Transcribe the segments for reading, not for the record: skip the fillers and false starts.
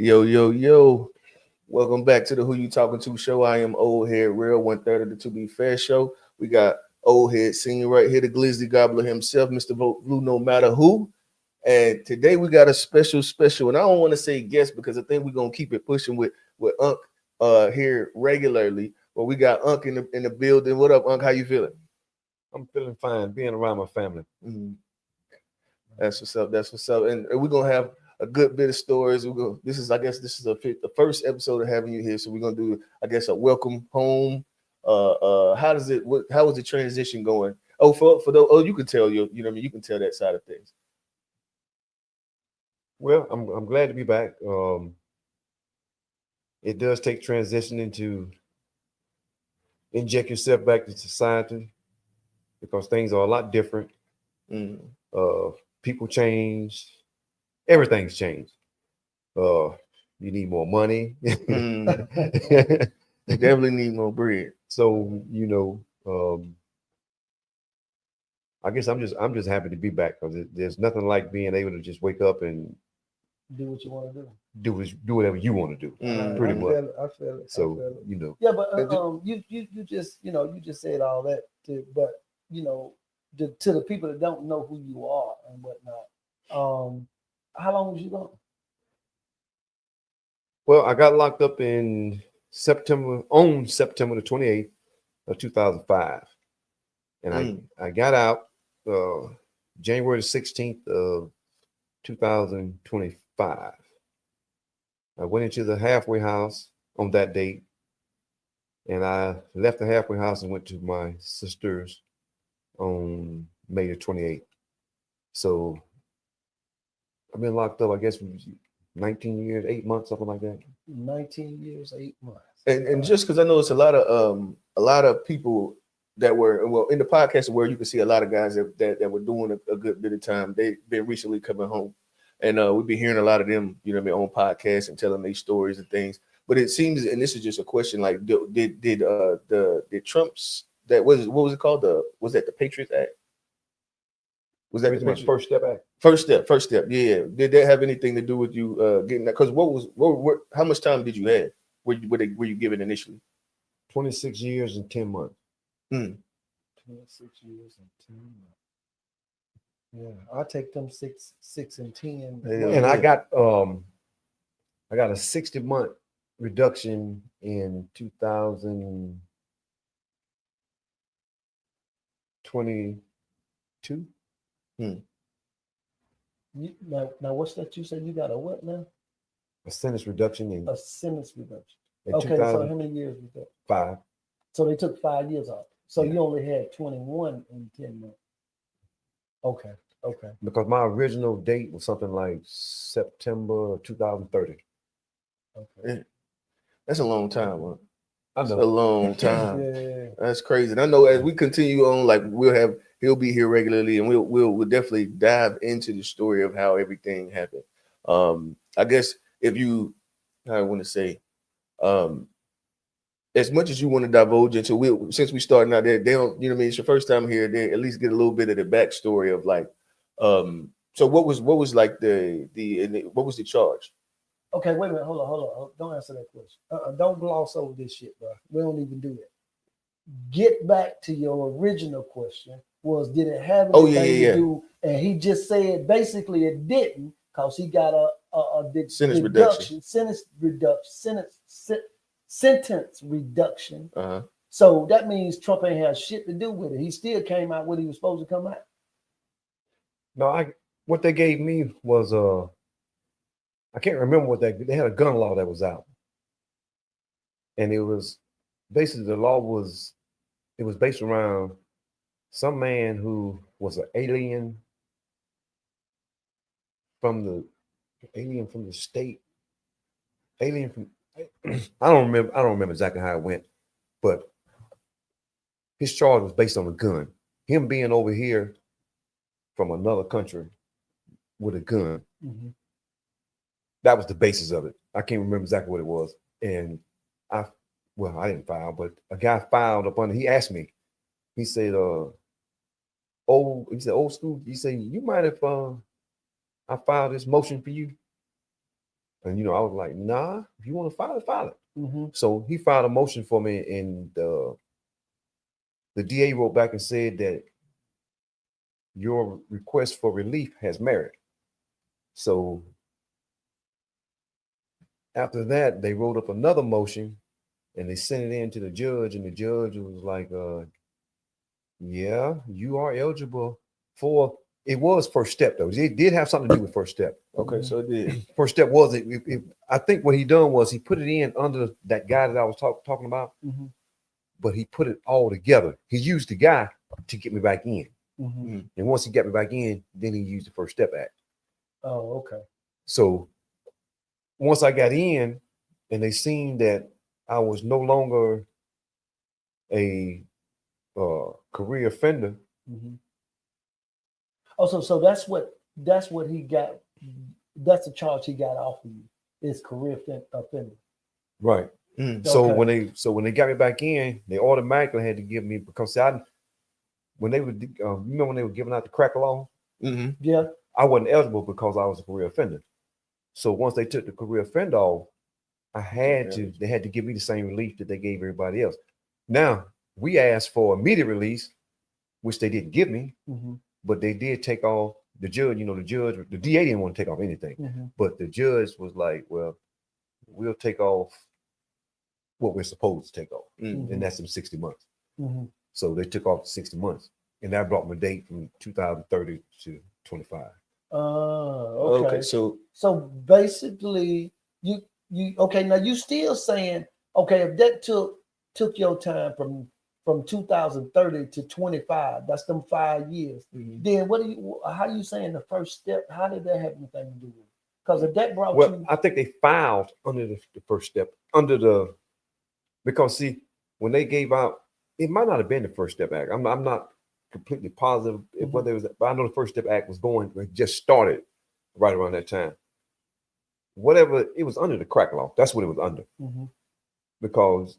Yo, yo, yo. Welcome back to the Who You Talking To show. I am OleHead Rell, one third of the To Be Fair show. We got OleHead Sr right here, the Glizzy Gobbler himself, Mr. Vote Blue No Matter Who. And today we got a special, and I don't want to say guest because I think we're gonna keep it pushing with Unc here regularly. But we got Unc in the building. What up, Unc? How you feeling? I'm feeling fine being around my family. Mhm. That's what's up. That's what's up. And we're gonna have a good bit of stories. We're gonna. I guess, this is the first episode of having you here. So we're gonna do, I guess, a welcome home. How does it? How was the transition going? Oh, for those. Oh, you can tell you know what I mean. You can tell that side of things. Well, I'm glad to be back. It does take transitioning to inject yourself back to society because things are a lot different. Mm. People change, everything's changed. You need more money. Mm. You definitely need more bread. So I guess I'm just happy to be back because there's nothing like being able to just wake up and do what you want to do. do whatever you want to do. Mm. Pretty much. I feel it. So Yeah, but you just said all that but to the people that don't know who you are and whatnot. How long was you gone? Well, I got locked up on September the 28th of 2005, and I got out January the 16th of 2025. I went into the halfway house on that date, and I left the halfway house and went to my sister's on May the 28th. So I've been locked up, I guess, 19 years, 8 months, something like that. 19 years, 8 months. And just because I know it's a lot of people that were in the podcast where you can see a lot of guys that were doing a good bit of time. They've been recently coming home, and we've been hearing a lot of them, on podcasts and telling their stories and things. But it seems, and this is just a question, like did Trump's what was it called, was that the Patriots Act? Was that the First Step Act? First step, yeah. Did that have anything to do with you getting that? Because how much time did you have? Were you given initially? 26 years and 10 months. 26 years and 10 months. Yeah, I take them 6 and 10. And I got a 60-month reduction in 2022. Now, what's that you said? You got a what now? A sentence reduction A sentence reduction. in Okay, so how many years was that? 5. So they took 5 years off. So Yeah. you only had 21 in 10 months. Okay. Because my original date was something like September 2030. Okay. That's a long time, huh? I That's know. a long time. Yeah. That's crazy. And I know as we continue on, like he'll be here regularly, and we'll definitely dive into the story of how everything happened. I guess I want to say, as much as you want to divulge into, since we starting out there, they don't, it's your first time here, they at least get a little bit of the backstory of like, so what was like what was the charge? Okay, wait a minute. Hold on. Don't answer that question. Don't gloss over this shit, bro. We don't even do that. Get back to your original question. Did it have anything to do? And he just said basically it didn't, because he got a sentence reduction. Sentence reduction. Uh-huh. So that means Trump ain't had shit to do with it. He still came out what he was supposed to come out. No, what they gave me was I can't remember what they had a gun law that was out, and it was basically the law was based around some man who was an alien from the state, alien from I don't remember exactly how it went, but his charge was based on a gun. Him being over here from another country with a gun. Mm-hmm. That was the basis of it. I can't remember exactly what it was. And I didn't file, but a guy filed up under. He asked me. He said, old school. He said, you mind if I file this motion for you? And I was like, nah, if you want to file it, file it. Mm-hmm. So he filed a motion for me, and the DA wrote back and said that your request for relief has merit. So after that, they wrote up another motion and they sent it in to the judge, and the judge was like, yeah, you are eligible for, it was first step though. It did have something to do with first step. Okay, so it did. First step was I think what he done was he put it in under that guy that I was talking about, Mm-hmm. but he put it all together. He used the guy to get me back in. Mm-hmm. And once he got me back in, then he used the First Step Act. Oh, okay. So once I got in and they seen that I was no longer a career offender. Mm-hmm. Oh, so that's what he got. That's the charge he got off of you, is career offender. Right. So when they got me back in, they automatically had to give me, because when they would remember when they were giving out the crack law, Yeah, I wasn't eligible because I was a career offender. So once they took the career offender off, they had to give me the same relief that they gave everybody else. Now we asked for immediate release, which they didn't give me, but they did take off the judge. The DA didn't want to take off anything, but the judge was like, well, we'll take off what we're supposed to take off, and that's in 60 months. So they took off 60 months, and that brought my date from 2030 to 25. Okay. So basically, you okay? Now you still saying, okay, if that took your time from 2030 to 25, that's them 5 years. Then how you saying the first step? How did that have anything to do with it? Because if that brought you, I think they filed under the first step, because see, when they gave out, it might not have been the First Step Act. I'm not completely positive whether it was, but I know the First Step Act was just started right around that time. Whatever, it was under the crack law. That's what it was under. Because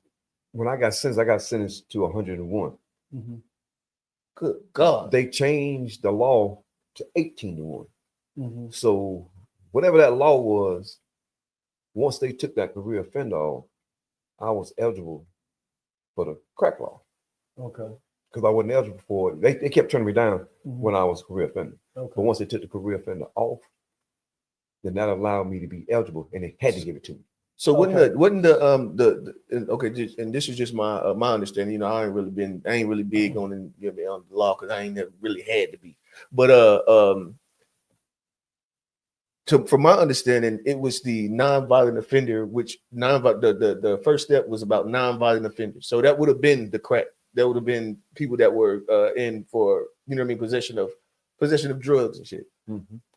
when I got sentenced to 101. Good God. They changed the law to 18 to 1. So whatever that law was, once they took that career offender off, I was eligible for the crack law. Okay. Because I wasn't eligible for it. They kept turning me down when I was a career offender. Okay. But once they took the career offender off, then that allowed me to be eligible, and they had to give it to me. So wasn't the okay? And this is just my my understanding. I ain't really big on the law, because I ain't never really had to be. But from my understanding, it was the nonviolent offender, which the first step was about nonviolent offenders. So that would have been the crack. That would have been people that were in for possession of drugs and shit.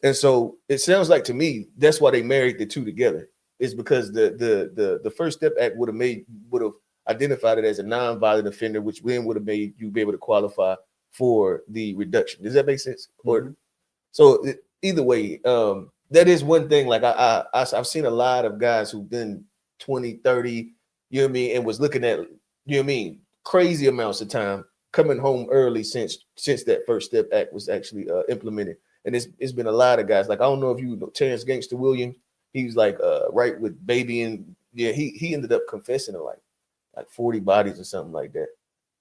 And so it sounds like to me that's why they married the two together. Is because the First Step Act would have identified it as a nonviolent offender, which then would have made you be able to qualify for the reduction. Does that make sense? Either way, that is one thing. Like I've seen a lot of guys who've been 20, 30, and was looking at, crazy amounts of time coming home early since that First Step Act was actually implemented. And it's been a lot of guys. Like, I don't know if you know Terrence Gangster Williams. He was like right with Baby, and he ended up confessing to like 40 bodies or something like that.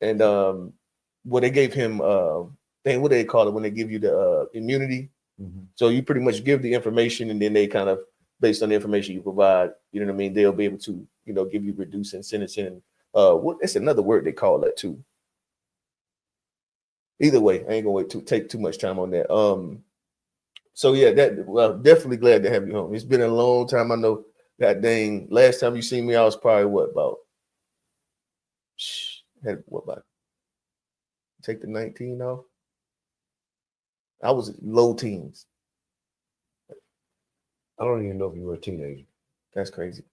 And they gave him what do they call it when they give you the immunity? So you pretty much give the information, and then they kind of, based on the information you provide, they'll be able to give you reducing sentencing. It's another word they call that too. Either way, I ain't gonna take too much time on that. So yeah, definitely glad to have you home. It's been a long time. I know. God dang, last time you seen me, I was probably take the 19 off. I was low teens. I don't even know if you were a teenager. That's crazy.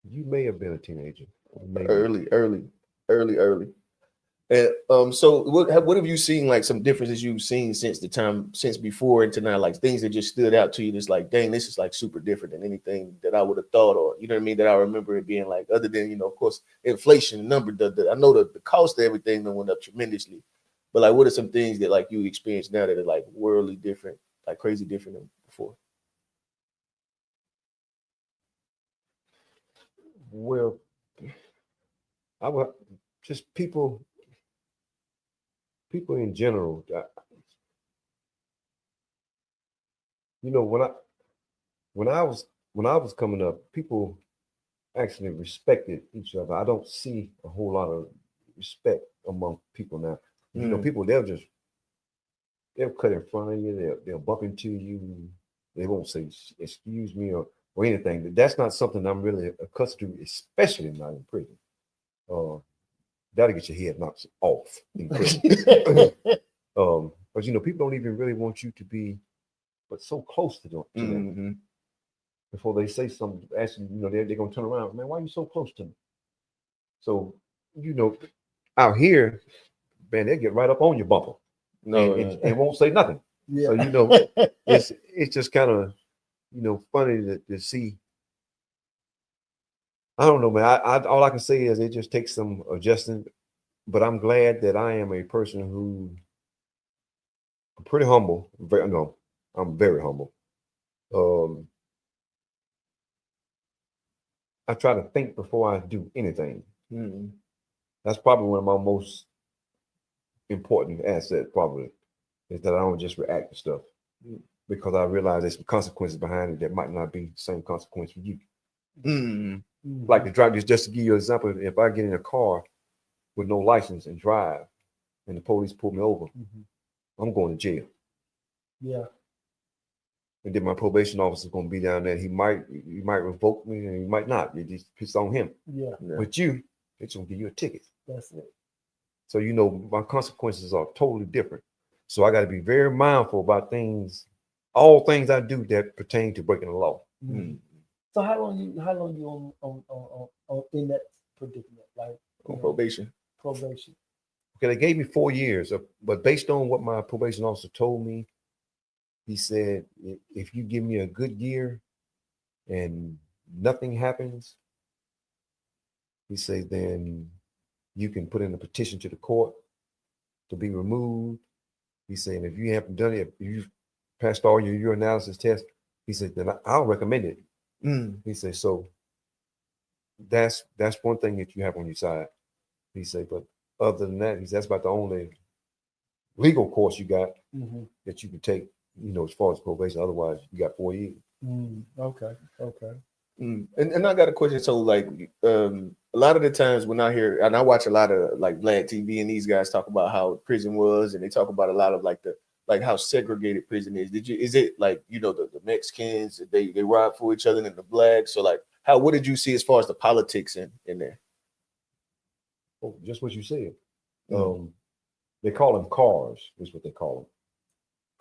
You may have been a teenager. Early. And so what have you seen, like some differences you've seen since before and to now, like things that just stood out to you that's like, dang, this is like super different than anything that I would have thought, or that I remember it being like, other than of course inflation, I know the cost of everything that went up tremendously, But like, what are some things that like you experience now that are like worldly different, like crazy different than before? Well, I would just people in general. You know, when I was when I was coming up, people actually respected each other. I don't see a whole lot of respect among people now. You know, people they'll cut in front of you, they'll bump into you, they won't say excuse me or anything. That's not something I'm really accustomed to, especially not in prison. That'll get your head knocked off in prison. But you know, people don't even really want you to be but so close to them. Mm-hmm. Before they say something, actually, you know, they're gonna turn around, man, why are you so close to me? So, you know, out here, man, they get right up on your bumper and won't say nothing. Yeah. So, you know, it's just kind of, you know, funny to see. I don't know, man. I all I can say is it just takes some adjusting, but I'm glad that I am a person who I'm pretty humble. No, I'm very humble. I try to think before I do anything. Mm-hmm. That's probably one of my most important assets, probably, is that I don't just react to stuff because I realize there's some consequences behind it that might not be the same consequence for you. Mm-hmm. Like the drive, just to give you an example, if I get in a car with no license and drive and the police pull me over, I'm going to jail. Yeah. And then my probation officer is going to be down there. He might revoke me and he might not. It's on him. Yeah. But you, it's going to give you a ticket. That's it. So, you know, my consequences are totally different. So I got to be very mindful about all things I do that pertain to breaking the law. Mm-hmm. So how long you on in that predicament, like on probation? Probation. Okay, they gave me 4 years, but based on what my probation officer told me, he said, if you give me a good year and nothing happens, he said, then you can put in a petition to the court to be removed. He said, if you haven't done it, if you've passed all your urinalysis tests, he said, then I'll recommend it. He said, so that's one thing that you have on your side. He said, but other than that, he said, that's about the only legal course you got that you can take, you know, as far as probation. Otherwise, you got 4 years. Okay. And I got a question. So, like, a lot of the times when I hear and I watch a lot of like Vlad TV and these guys talk about how prison was, and they talk about a lot of like how segregated prison is. Is it like, you know, the Mexicans, they rob for each other and the blacks? So like, what did you see as far as the politics in there? Oh, just what you said. They call them cars, is what they call them.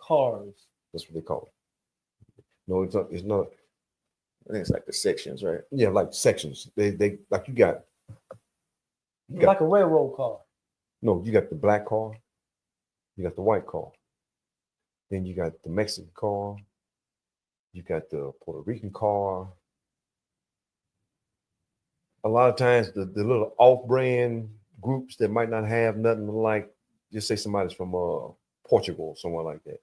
Cars. That's what they call them. No, it's not. I think it's like the sections, right? Yeah, like sections. They like you got like a railroad car. No, you got the black car, you got the white car, then you got the Mexican car, you got the Puerto Rican car. A lot of times the little off-brand groups that might not have nothing like, just say somebody's from Portugal or somewhere like that,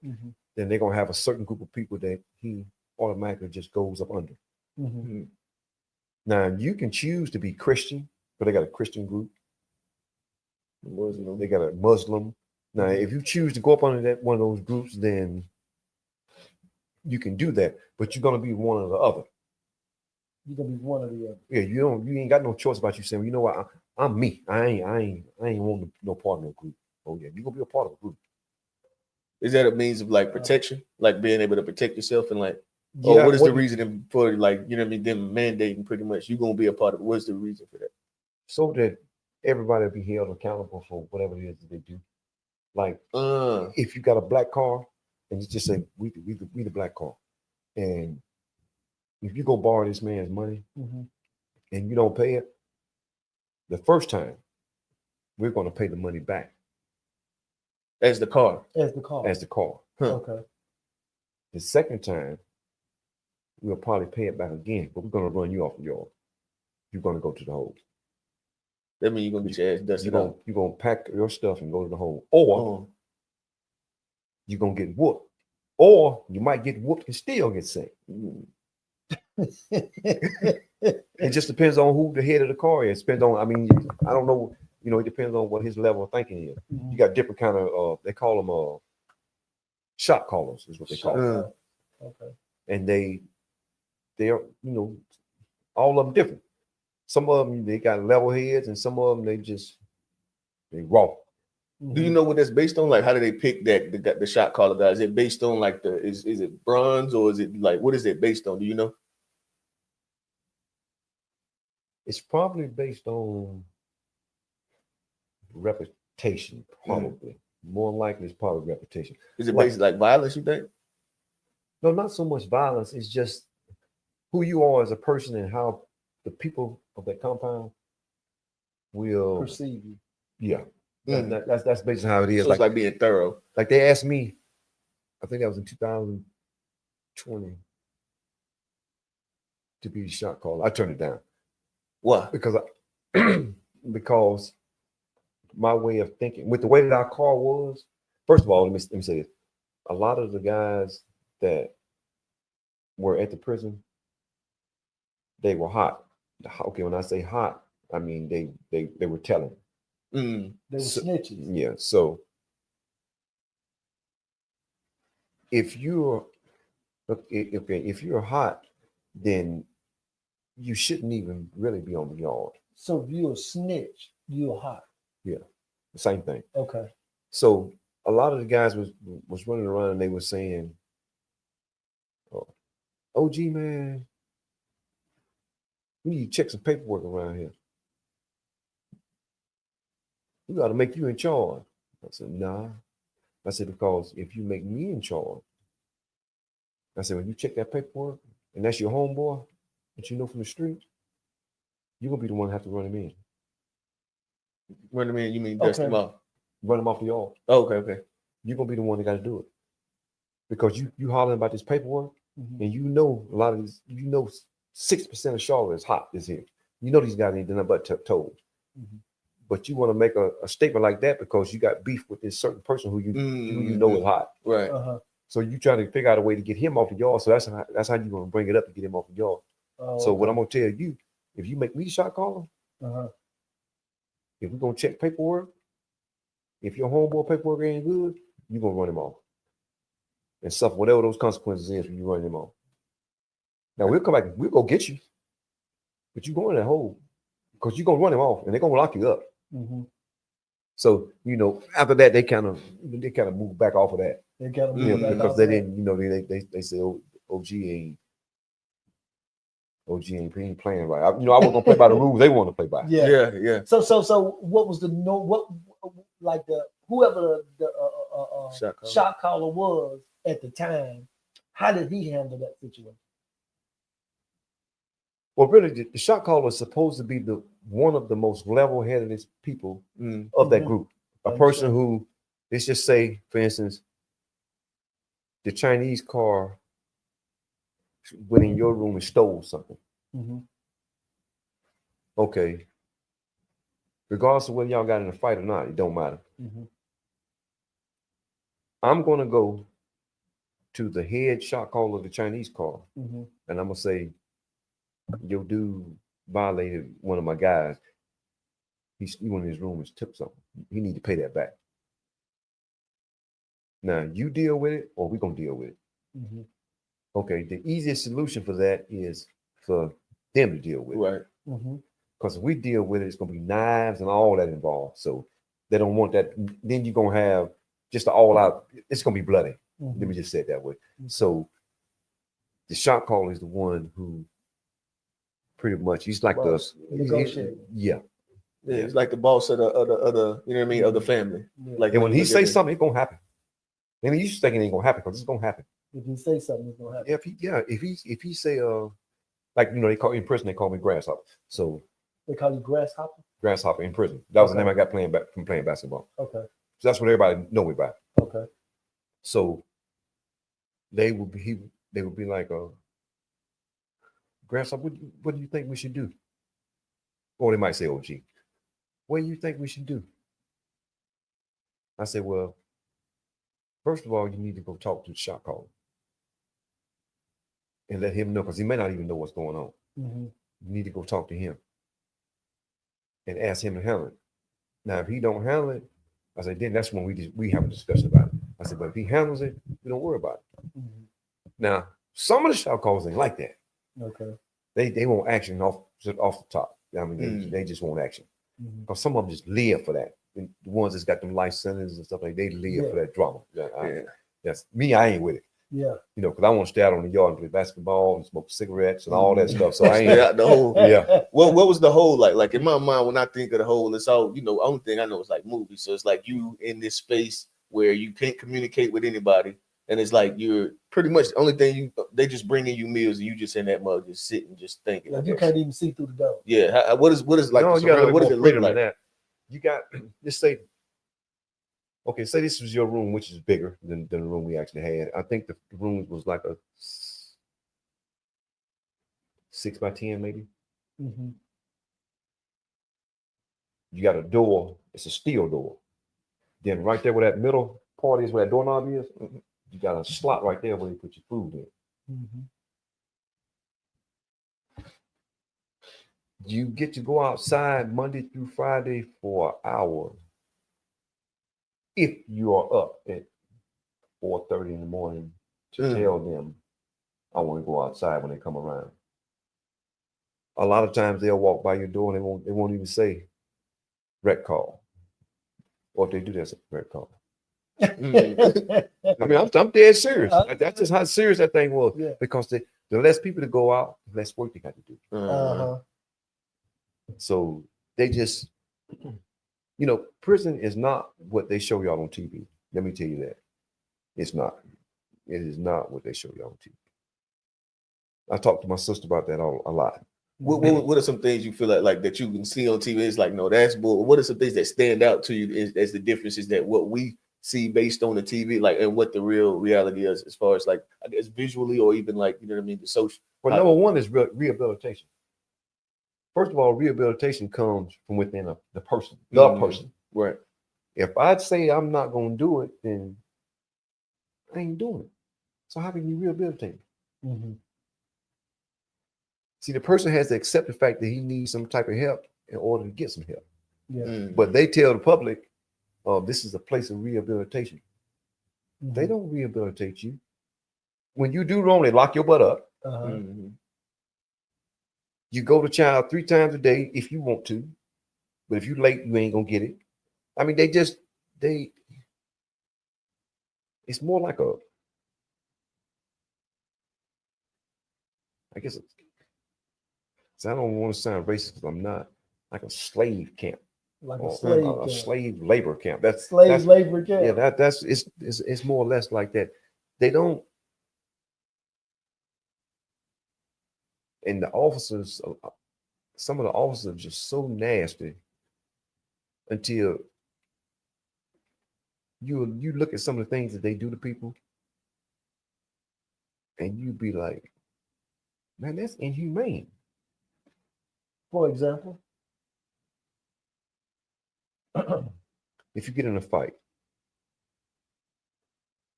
then they're gonna have a certain group of people that he automatically just goes up under. Now you can choose to be Christian, but they got a Christian group. Muslim. They got a Muslim. Now, if you choose to go up under that one of those groups, then you can do that, but you're gonna be one or the other. You're gonna be one or the other. Yeah, you ain't got no choice about you saying, you know what, I'm me. I ain't want no part of no group. Oh yeah, you're gonna be a part of a group. Is that a means of like protection, like being able to protect yourself and like, yeah, what is the reason for, like, you know what I mean, them mandating pretty much you're gonna be a part of it? What's the reason for that? So that everybody will be held accountable for whatever it is that they do. Like, if you got a black car and you just say we the black car, and if you go borrow this man's money and you don't pay it, the first time we're going to pay the money back as the car. Okay. The second time we'll probably pay it back again, but we're going to run you off the yard. You're going to go to the hole. That means you're gonna get your ass dusted out. You're gonna pack your stuff and go to the home, or Oh. you're gonna get whooped, or you might get whooped and still get sick. It just depends on who the head of the car is. Depends on, I mean, I don't know, it depends on what his level of thinking is. You got different kind of they call them shot callers is what they call them. Okay. And they're all of them different. Some of them they got level heads, and some of them they raw. Do you know what that's based on? Like, how do they pick the shot caller guy? Is it based on like is it bronze, or is it like, what is it based on? Do you know? It's probably based on reputation, probably. More likely, it's probably reputation. Is it based like violence, you think? No, not so much violence. It's just who you are as a person and how the people of that compound will perceive you. Yeah. That's basically how it is. So it's like being thorough. Like they asked me, I think that was in 2020, to be the shot caller. I turned it down. Why? Because my way of thinking, with the way that our car was, first of all, let me say this. A lot of the guys that were at the prison, they were hot. Okay, when I say hot, I mean they were telling. They were snitches. Yeah. So if you're hot, then you shouldn't even really be on the yard. So if you're a snitch, you're hot. Yeah, the same thing. Okay. So a lot of the guys was running around and they were saying, "Oh, OG man, we need to check some paperwork around here. We got to make you in charge." I said, "Nah." I said, "Because if you make me in charge," I said, "when you check that paperwork and that's your homeboy that you know from the street, you're gonna be the one that have to run him in." Run him in, you mean dust him off? Run him off the yard. Oh, okay. You're gonna be the one that got to do it. Because you hollering about this paperwork, and you know a lot of these, 6% of Charlotte is hot this here. You know these guys ain't done nothing but told. But you want to make a statement like that because you got beef with this certain person who you know is hot. Right. So you try to figure out a way to get him off the yard. So that's how you're gonna bring it up to get him off the yard. So what I'm gonna tell you, if you make me shot caller, if we're gonna check paperwork, if your homeboy paperwork ain't good, you're gonna run him off. And suffer whatever those consequences is when you run him off. Now we'll come back, we'll go get you. But you go in that hole because you're gonna run him off and they're gonna lock you up. So after that they kind of move back off of that. They kind of move back because they didn't, they say OG ain't playing right. I wasn't gonna play by the rules they want to play by. Yeah. So what was whoever the shot caller was at the time? How did he handle that situation? Well, really, the shot caller is supposed to be one of the most level-headed people of that group. A person who, let's just say, for instance, the Chinese car went in your room and stole something. Okay. Regardless of whether y'all got in a fight or not, it don't matter. I'm going to go to the head shot caller of the Chinese car, and I'm going to say, your dude violated one of my guys. He went in his room and took something. He need to pay that back. Now, you deal with it, or we're going to deal with it. Okay, the easiest solution for that is for them to deal with it. Right. Because if we deal with it, it's going to be knives and all that involved. So they don't want that. Then you're going to have just all out. It's going to be bloody. Let me just say it that way. So the shot caller is the one who pretty much, he's like Yeah, it's like the boss of the of the family. Like, and when he say something, it's gonna happen. And you thinking it ain't gonna happen because it's gonna happen. If he say something, it's gonna happen. If he say like they call in prison, they call me grasshopper. So they call you grasshopper. Grasshopper in prison. That was the name I got playing basketball. Okay. So that's what everybody know me by. Okay. So they would be like, grasshopper, what do you think we should do? Or they might say OG. what do you think we should do? I said, well, first of all, you need to go talk to the shot caller and let him know, because he may not even know what's going on. Mm-hmm. You need to go talk to him and ask him to handle it. Now, if he don't handle it, I said, then that's when we have a discussion about it. I said, but if he handles it, we don't worry about it. Mm-hmm. Now, some of the shot callers ain't like that. Okay. They want action off the top. I mean, they just want action. Because some of them just live for that. And the ones that's got them life sentences and stuff like they live for that drama. That's me. I ain't with it. Yeah. You know, because I want to stay out on the yard and play basketball and smoke cigarettes and all that stuff. So I ain't the whole. Yeah. What was the whole like? Like in my mind, when I think of the whole, it's all only thing I know is like movies. So it's like you in this space where you can't communicate with anybody, and it's like you're pretty much the only thing they just bringing you meals and you just in that mug just sitting just thinking. Like you can't even see through the door. Yeah. What is like? No, you got what does it look like? That. You got just say. Okay, say this was your room, which is bigger than the room we actually had. I think the room was like a 6 by 10, maybe. Mm-hmm. You got a door, it's a steel door. Then right there where that middle part is, where that doorknob is, you got a slot right there where you put your food in. Mm-hmm. You get to go outside Monday through Friday for an hour. If you are up at 4:30 in the morning to tell them, I want to go outside when they come around. A lot of times they'll walk by your door and they won't even say rec call. Or if they do, that's a rec call. I mean, I'm dead serious. That's just how serious that thing was. Yeah. Because the less people to go out, the less work they got to do. So they just, prison is not what they show y'all on TV. Let me tell you that. It's not. It is not what they show y'all on TV. I talk to my sister about that a lot. What are some things you feel like that you can see on TV? It's like, no, that's bull. What are some things that stand out to you as the differences that what we see based on the TV, like, and what the real reality is as far as like, I guess, visually or even like, you know what I mean, the social. Well, number one is rehabilitation. First of all, rehabilitation comes from within the person, person. Right. If I'd say I'm not going to do it, then I ain't doing it. So how can you rehabilitate? Mm-hmm. See, the person has to accept the fact that he needs some type of help in order to get some help. Yeah. But they tell the public, this is a place of rehabilitation. Mm-hmm. They don't rehabilitate you. When you do wrong, they lock your butt up. You go to child 3 times a day if you want to, but if you're late, you ain't gonna get it. I mean, it's more like I don't want to sound racist because I'm not, like a slave camp. Like a slave camp. Slave labor camp. That's labor camp. Yeah, it's more or less like that. They don't. And the officers, some of the officers are just so nasty until you look at some of the things that they do to people and you be like, man, that's inhumane. For example? If you get in a fight,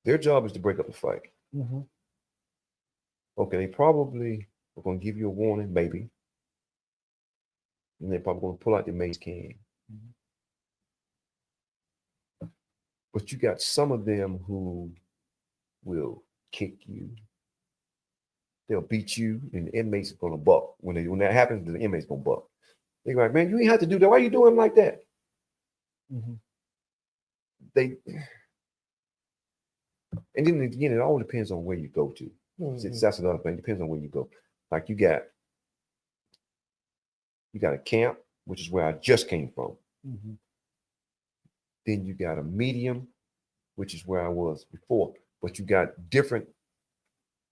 their job is to break up the fight. Mm-hmm. Okay, they probably are going to give you a warning, maybe. And they're probably going to pull out the mace can. Mm-hmm. But you got some of them who will kick you. They'll beat you, and the inmates are going to buck. When that happens, the inmates going to buck. They're like, man, you ain't have to do that. Why are you doing like that? Mm-hmm. And then again, it all depends on where you go to. Mm-hmm. That's another thing. It depends on where you go. Like you got a camp, which is where I just came from. Mm-hmm. Then you got a medium, which is where I was before. But you got different.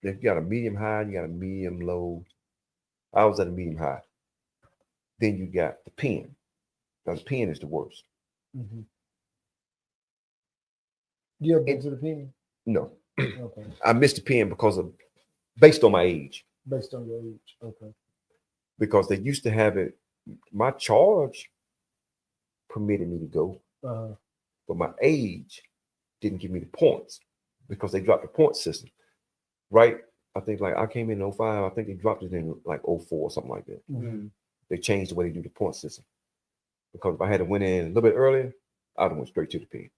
You got a medium high, you got a medium low. I was at a medium high. Then you got the pen. Now the pen is the worst. Mm-hmm. You ever been to the pen? No. Okay. I missed the pen based on my age. Based on your age, okay. Because they used to have it. My charge permitted me to go, Uh-huh. but my age didn't give me the points because they dropped the point system. Right? I think like I came in 05, I think they dropped it in like 04 or something like that. Mm. They changed the way they do the point system. Because if I had to went in a little bit earlier, I'd have went straight to the pen.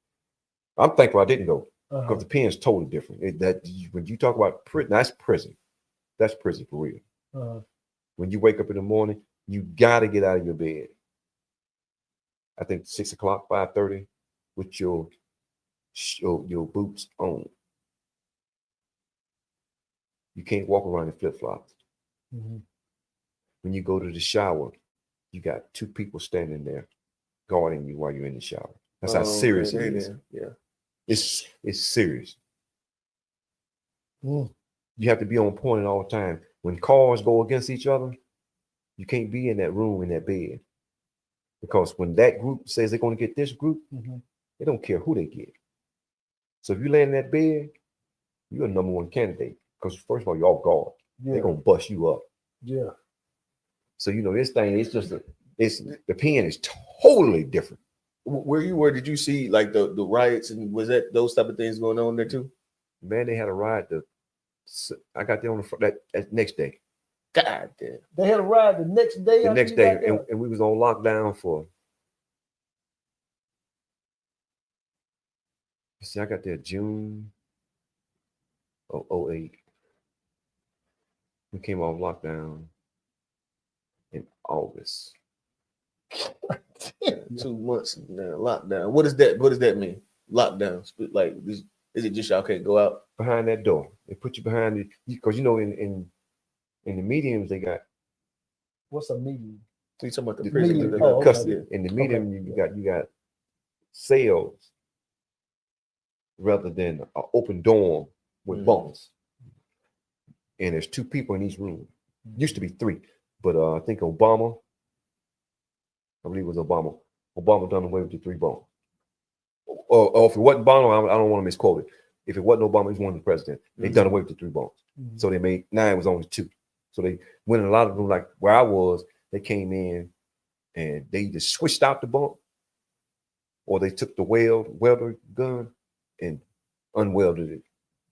I'm thankful I didn't go because the pen is totally different. When you talk about prison, that's prison. That's prison for real. When you wake up in the morning, you got to get out of your bed. I think 6 o'clock, 5:30, with your boots on. You can't walk around in flip-flops. When you go to the shower, you got 2 people standing there guarding you while you're in the shower. That's how serious it is. Yeah. It's serious. You have to be on point at all time. When cars go against each other, you can't be in that room, in that bed. Because when that group says they're going to get this group, they don't care who they get. So if you land in that bed, you're a number 1 candidate. Because first of all, you're off guard. They're going to bust you up. Yeah. So, this thing, the pen is totally different. Where you were, did you see like the riots and was that those type of things going on there too? Man, they had a riot. I got there on that next day. God damn. They had a ride the next day. The next day, and we was on lockdown for. See, I got there June of 08. We came off lockdown in August. 2 months now, lockdown. What does that mean? Lockdown. Like, is it just y'all can't go out? Behind that door. They put you behind it because in the mediums they got. What's a medium? So you talking about the The prison? medium. the Oh, custody. okay. In the medium, you got cells rather than an open dorm with bunks. And there's 2 people in each room. Used to be 3, but I think Obama. I believe it was Obama. Obama done away with the 3 bunks. Or if it wasn't Obama, I don't want to misquote it. If it wasn't Obama, he's one of the president. They done away with the 3 bunks. So they made 9. It was only 2. So they went in a lot of them, like where I was. They came in and they either switched out the bunk, or they took the welder gun and unwelded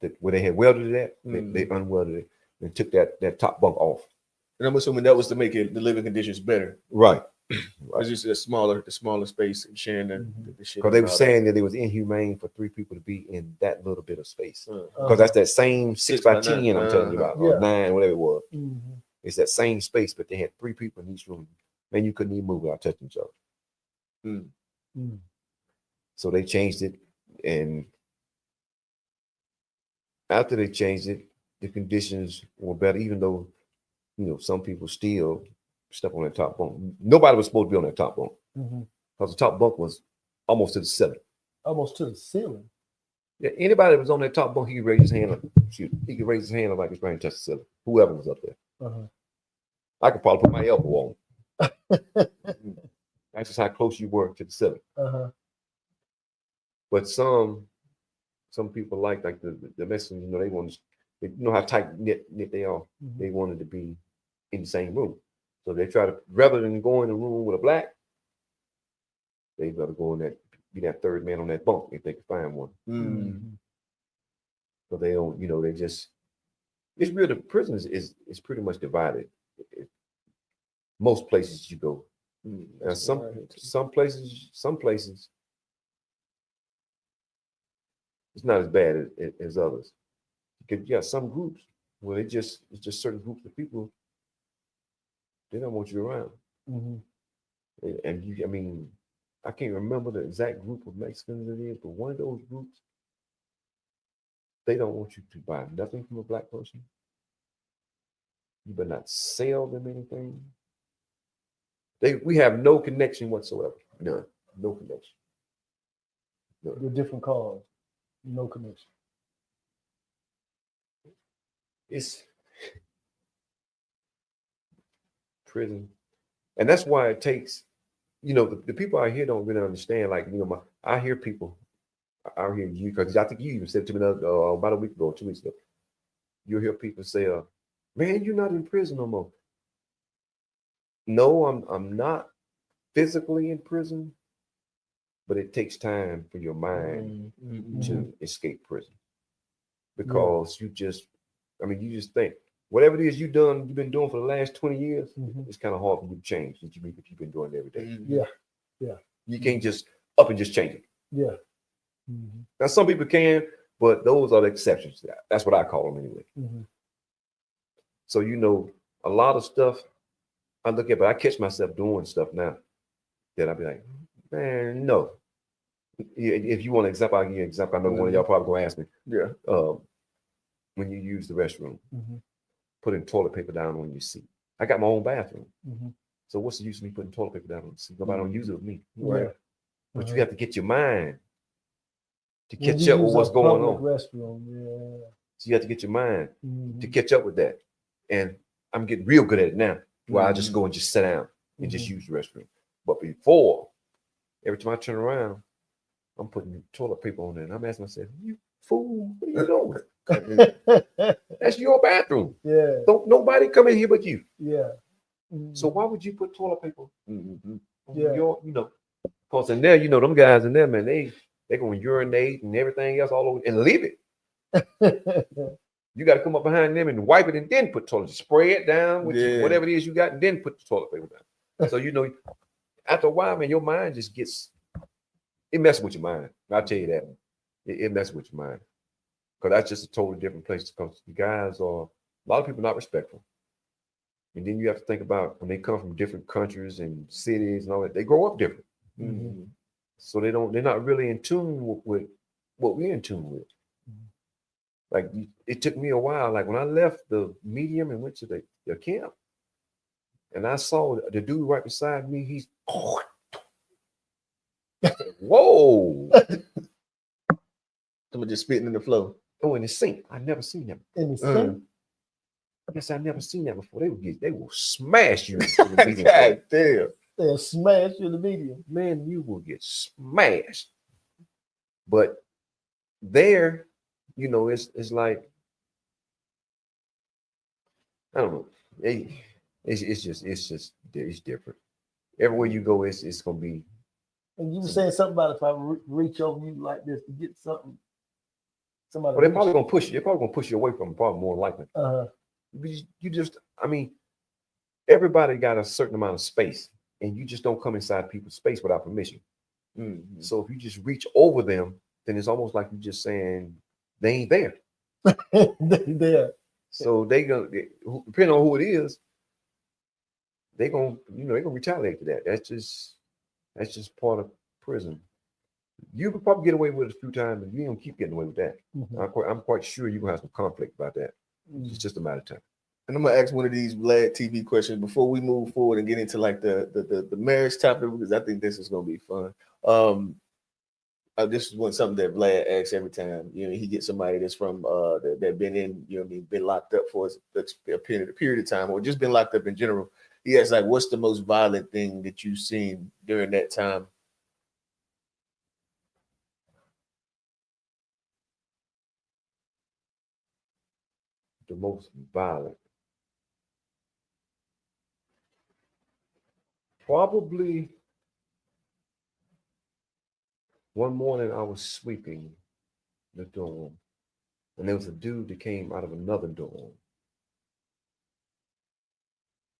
it. Where they had welded it at, they unwelded it and took that top bunk off. And I'm assuming that was to make the living conditions better. Right. It's just the smaller space and sharing the shit. Because they were saying that it was inhumane for 3 people to be in that little bit of space. Because that's that same 6 by 10 I'm telling you about, or 9, whatever it was. It's that same space, but they had 3 people in each room. Man, you couldn't even move without touching each other. So they changed it, and after they changed it, the conditions were better, even though, some people still step on that top bunk. Nobody was supposed to be on that top bunk because the top bunk was almost to the ceiling. Almost to the ceiling. Yeah, anybody that was on that top bunk, he could raise his hand up. He could raise his hand up like he's trying to touch the ceiling. Whoever was up there. I could probably put my elbow on. That's just how close you were to the ceiling. But some people like the Mexicans, they wanted, they how tight knit they are. They wanted to be in the same room. So they try to, rather than go in the room with a black, they better go in be that 3rd man on that bunk if they can find one. So they don't, they just, it's real. The prison is pretty much divided. Most places you go. Now some places, it's not as bad as others. Because you got some groups where it's just certain groups of people, they don't want you around. And I can't remember the exact group of Mexicans it is, but one of those groups, they don't want you to buy nothing from a black person. You better not sell them anything. We have no connection whatsoever. None. No connection. None. With different cars. No connection. It's prison. And that's why it takes, the people out here don't really understand. Like, I hear people, I hear you, because I think you even said it to me about a week ago, 2 weeks ago. You'll hear people say, man, you're not in prison no more. No, I'm not physically in prison, but it takes time for your mind Mm-hmm. to escape prison because you just think whatever it is you've been doing for the last 20 years, it's kind of hard for you to change if you've been doing it every day. Yeah. You can't just up and just change it. Yeah. Now, some people can, but those are the exceptions. That's what I call them anyway. So, a lot of stuff I look at, but I catch myself doing stuff now that I'll be like, man, no. If you want an example, I'll give you an example. I know one of y'all probably going to ask me. Yeah. When you use the restroom, putting toilet paper down on your seat. I got my own bathroom. So what's the use of me putting toilet paper down on the seat? Nobody don't use it with me. Right. But you have to get your mind to When catch you up with use what's a going public on. restroom, So you have to get your mind to catch up with that. And I'm getting real good at it now, where I just go and just sit down and just use the restroom. But before, every time I turn around, I'm putting toilet paper on there. And I'm asking myself, you fool, what are you doing? That's your bathroom. Yeah. Don't nobody come in here but you. Yeah. So why would you put toilet paper on Yeah. your, because in there, them guys in there, man, they're going to urinate and everything else all over and leave it. You got to come up behind them and wipe it and then put toilet, spray it down with whatever it is you got and then put the toilet paper down. So, after a while, man, your mind just it messes with your mind. I'll tell you that. It messes with your mind. Because that's just a totally different place. Because the guys a lot of people not respectful. And then you have to think about when they come from different countries and cities and all that, they grow up different. So they're not really in tune with what we're in tune with. Like it took me a while. Like when I left the medium and went to the camp, and I saw the dude right beside me, he's whoa. Someone just spitting in the floor. Oh, in the sink. I never seen that. In the sink? I guess I never seen that before. They will smash you in the medium. God damn. They'll smash you in the medium. Man, you will get smashed. But there, it's like, I don't know. It's different. Everywhere you go, it's gonna be. And you were saying something about if I reach over you like this to get something. Somebody. Well, they're probably gonna push you. They're probably gonna push you away from them, probably more likely. You just, everybody got a certain amount of space, and you just don't come inside people's space without permission. So if you just reach over them, then it's almost like you're just saying they ain't there. There. So depending on who it is, they're gonna retaliate to that. That's just part of prison. You could probably get away with it a few times, and you don't keep getting away with that. I'm quite sure you're gonna have some conflict about that. It's just a matter of time. And I'm gonna ask one of these Vlad TV questions before we move forward and get into like the marriage topic, because I think this is gonna be fun. This is something that Vlad asks every time. He gets somebody that's from that been in, been locked up for a period of time, or just been locked up in general. He asks, like, what's the most violent thing that you've seen during that time? The most violent. Probably one morning I was sweeping the dorm, and there was a dude that came out of another dorm.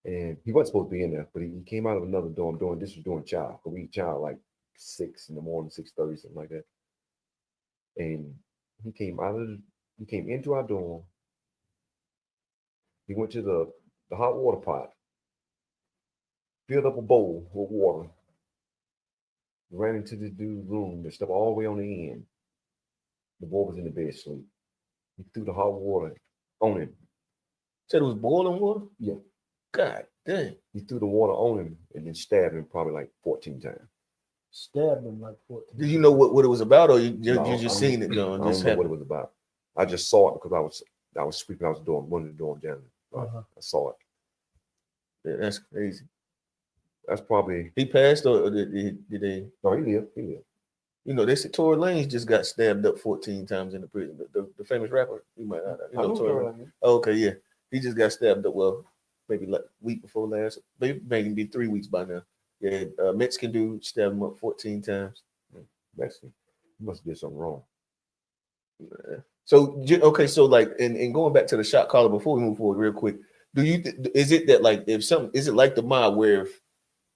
And he wasn't supposed to be in there, but he came out of another dorm this was during child. We eat child like 6 in the morning, 6:30, something like that. And he came into our dorm. He went to the hot water pot, filled up a bowl with water, ran into the dude's room, and stepped all the way on the end. The boy was in the bed asleep. He threw the hot water on him. Said it was boiling water? Yeah. God damn. He threw the water on him and then stabbed him probably like 14 times. Stabbed him like 14. Did you know what it was about, or you No, just seen it? I don't know what it was about. I just saw it because I was sweeping out the dorm, one of the dorm janitors. I saw it. Yeah, that's crazy. That's probably. He passed, or did they? No, he lived. He lived. They said Tory Lanez just got stabbed up 14 times in the prison. The famous rapper. You might not know Tory Lanez. Oh, okay, yeah. He just got stabbed up. Well, maybe like week before last. Maybe be 3 weeks by now. Yeah, Mexican dude stabbed him up 14 times. Mexican. You must have did something wrong. So okay, so like, and going back to the shot caller before we move forward, real quick. Do you is it that like is it like the mob where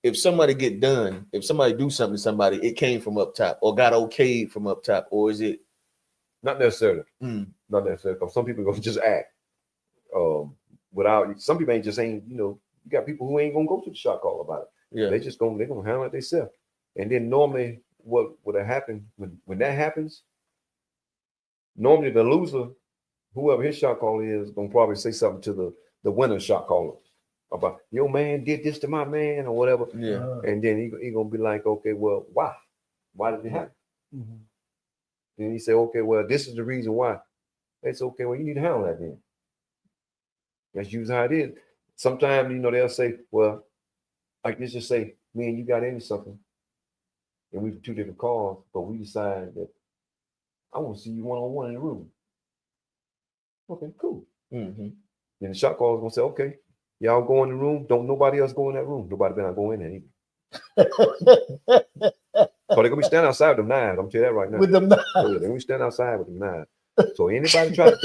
if somebody get done, if somebody do something to somebody, it came from up top or got okayed from up top, or is it not necessarily? Not necessarily, because some people gonna just act without. Some people ain't you got people who ain't gonna go to the shot call about it. Yeah, they're gonna handle it themselves. And then normally, what would have happened when that happens? Normally, the loser, whoever his shot caller is, gonna probably say something to the winner shot caller about your man did this to my man or whatever. Yeah, and then he gonna be like, okay, well, why? Why did it happen? Then he say, okay, well, this is the reason why. It's okay. Well, you need to handle that then. That's usually how it is. Sometimes they'll say, well, like let's just say me and you got into something, and we were two different cars, but we decided that I want to see you one-on-one in the room. Okay, cool. Then the shot caller is gonna say, okay, y'all go in the room. Don't nobody else go in that room. Nobody better not go in there either. So they're gonna be standing outside with them knives. I'm telling you that right now. With them knives. Oh, yeah, they're gonna be standing outside with them knives. So anybody try to,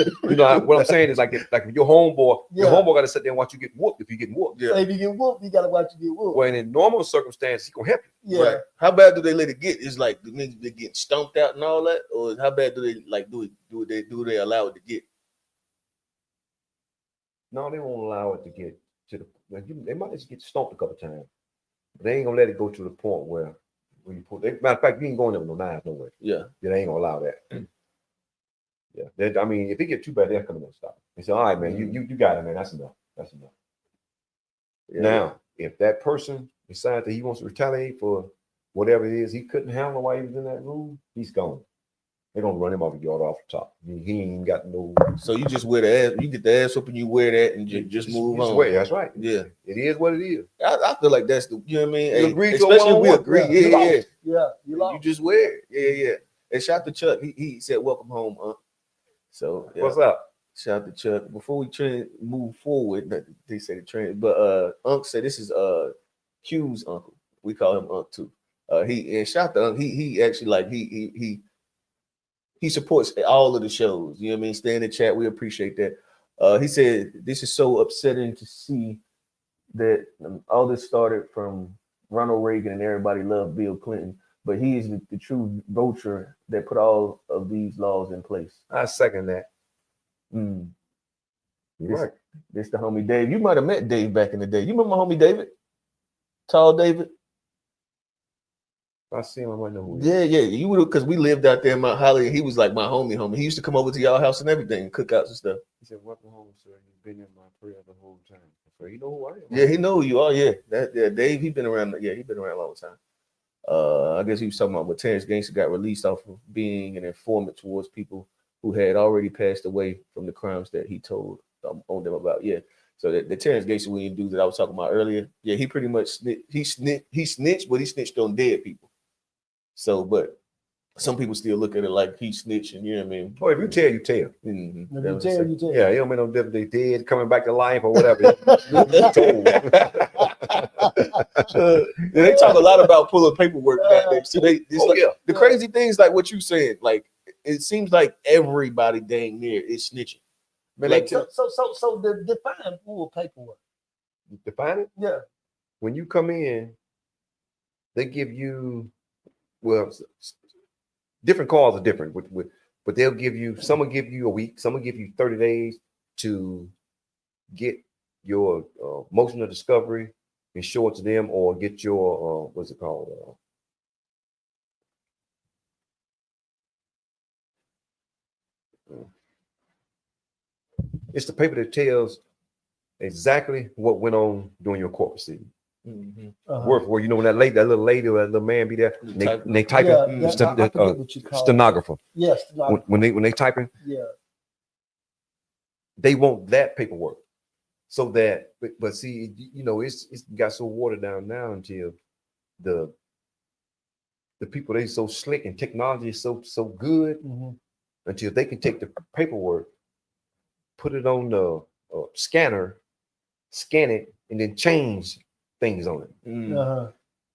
what I'm saying is like if your homeboy, your homeboy got to sit there and watch you get whooped if you get whooped. So if you get whooped, you gotta watch you get whooped. Well, in normal circumstances, he gonna help you. Yeah. Right. How bad do they let it get? It's like the niggas they get stomped out and all that, or how bad do they like do they allow it to get? No, they won't allow it to get to they might just get stomped a couple times. But they ain't gonna let it go to the point where when you pull. Matter of fact, you ain't going there with no knives nowhere. Yeah. They ain't gonna allow that. Yeah. I mean, if it get too bad, they'll come in and stop. They say, all right, man, you got it, man. That's enough. That's enough. Yeah. Now, if that person decides that he wants to retaliate for whatever it is he couldn't handle while he was in that room, he's gone. They're gonna run him off the yard off the top. He ain't even got no. So you just wear the ass, you get the ass up and you wear that and just move on. Wear, that's right. Yeah. It is what it is. I feel like that's the you know what I mean? You agree especially if we agree. Yeah. Yeah, you just wear it. Yeah. And shout to Chuck. He said, welcome home, Unc. So what's up? Shout to Chuck. Before we move forward, they say the trend, but Unc said this is Q's uncle. We call him Unc too. And shout to Unc. He actually like he supports all of the shows. You know what I mean? Stay in the chat. We appreciate that. He said this is so upsetting to see that all this started from Ronald Reagan and everybody loved Bill Clinton, but he is the true vulture that put all of these laws in place. I second that. Right. This the homie Dave. You might have met Dave back in the day. You remember my homie David? Tall David? I see him, I might know who. Yeah. You would have, because we lived out there in Mount Holly, and he was like my homie. He used to come over to y'all house and everything, cookouts and stuff. He said, welcome home, sir. You've been in my prayer the whole time. So you know who I am. Yeah, he know who you are. Yeah. Dave, he's been around. Yeah, he's been around a long time. I guess he was talking about when Terrence Gangster got released off of being an informant towards people who had already passed away from the crimes that he told on them about. Yeah. So the Terrence Gangster William dude that I was talking about earlier, yeah, he pretty much snitched, but he snitched on dead people. So, but some people still look at it like he snitching, you know what I mean? Oh, if you tell, you tell. Mm-hmm. You tell. Yeah, it don't mean no difference. They dead, coming back to life or whatever. They talk a lot about pulling paperwork back there. So the crazy things like what you said, like it seems like everybody dang near is snitching. Man, like, so define full paperwork. Define it? Yeah. When you come in, they give you different calls are different but they'll give you, some will give you a week, some will give you 30 days to get your motion of discovery and show it to them, or get your what's it called? It's the paper that tells exactly what went on during your court proceeding. Where you know when that little lady or that little man be there, they type it. Stenographer. Yes. When they typing, they want that paperwork, so that. But see, it's got so watered down now until the people, they so slick and technology is so good, until they can take the paperwork, put it on the scanner, scan it, and then change things on it.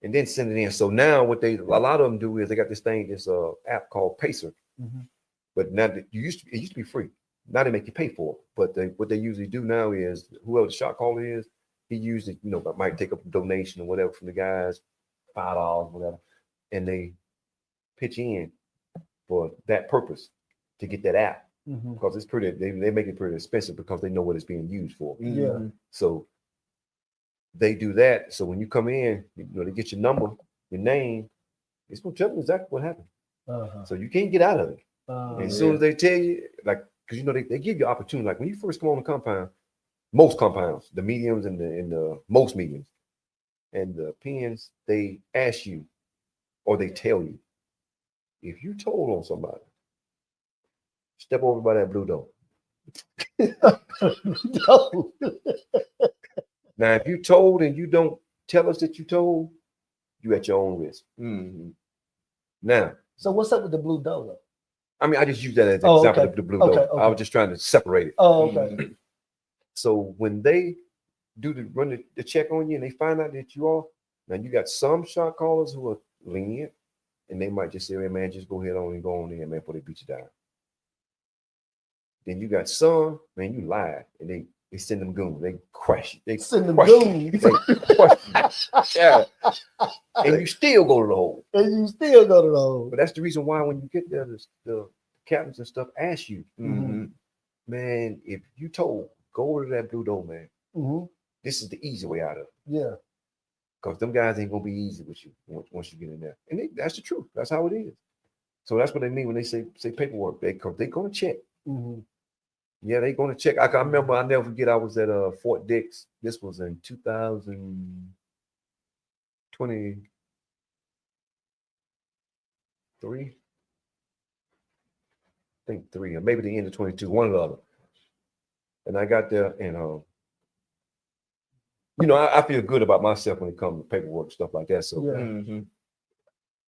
and then send it in. So now what a lot of them do is they got this thing, this app called Pacer. Mm-hmm. But now it used to be free. Now they make you pay for it. But what they usually do now is whoever the shot caller is, he usually, might take up a donation or whatever from the guys, $5, whatever, and they pitch in for that purpose to get that app. Mm-hmm. Because it's pretty, they make it pretty expensive because they know what it's being used for. Yeah. So they do that. So when you come in, they get your number, your name, it's gonna tell you exactly what happened. Uh-huh. So you can't get out of it. And as soon as they tell you, like, because they give you opportunity, like when you first come on the compound, most compounds, the mediums and the most mediums, and the pins, they ask you or they tell you, if you told on somebody, step over by that blue door. No. Now, if you told and you don't tell us that you told, you at your own risk. Now, So what's up with the blue dough though? I mean, I just use that as an example okay. of the blue Okay, door. okay. I was just trying to separate it. Oh, okay. So when they run the check on you and they find out that you are, now you got some shot callers who are lenient and they might just say, hey man, just go ahead on and go on in, man, before they beat you down. Then you got some, man, you lie and they send them goons. They crush you. They Send them crush goons. you. They crush you. Yeah. And you still go to the hole. And you still go to the hole. But that's the reason why when you get there, the captains and stuff ask you, man, if you told, go over to that blue door, man. Mm-hmm. This is the easy way out of it. Yeah. Because them guys ain't gonna be easy with you once you get in there. And that's the truth. That's how it is. So that's what they mean when they say paperwork. They're gonna check. Mm-hmm. Yeah, they're gonna check. I remember, I never forget, I was at Fort Dix. This was in 2023. I think 3, or maybe the end of 22, one or the other. And I got there and I feel good about myself when it comes to paperwork and stuff like that. So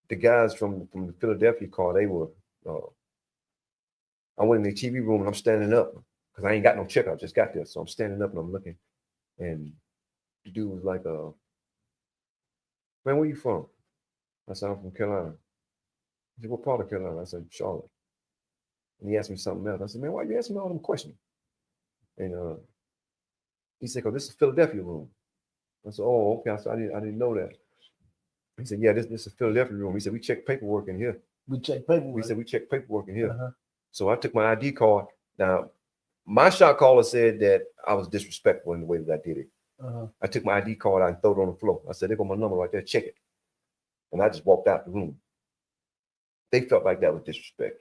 the guys from the Philadelphia car, they were I went in the TV room and I'm standing up because I ain't got no check. I just got there. So I'm standing up and I'm looking. And the dude was like, man, where you from? I said, I'm from Carolina. He said, what part of Carolina? I said, Charlotte. And he asked me something else. I said, man, why you asking me all them questions? And he said, because this is Philadelphia room. I said, oh, okay. I said, I didn't know that. He said, yeah, this is Philadelphia room. He said, we check paperwork in here. We check paperwork. He said, we check paperwork in here. Uh-huh. So I took my ID card. Now, my shot caller said that I was disrespectful in the way that I did it. Uh-huh. I took my ID card and threw it on the floor. I said, there go my number right there, check it. And I just walked out the room. They felt like that was disrespect.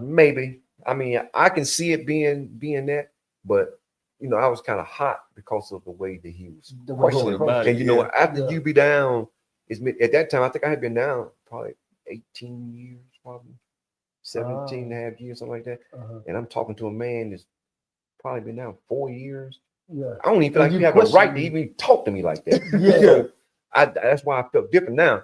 Maybe. I mean, I can see it being that, but I was kind of hot because of the way that he was questioning about it. And after you be down, at that time, I think I had been down probably 18 years, probably 17 and a half years, something like that. And I'm talking to a man that's probably been down 4 years. Yeah. I don't even feel like you have a right to even talk to me like that. Yeah. That's why I felt different now.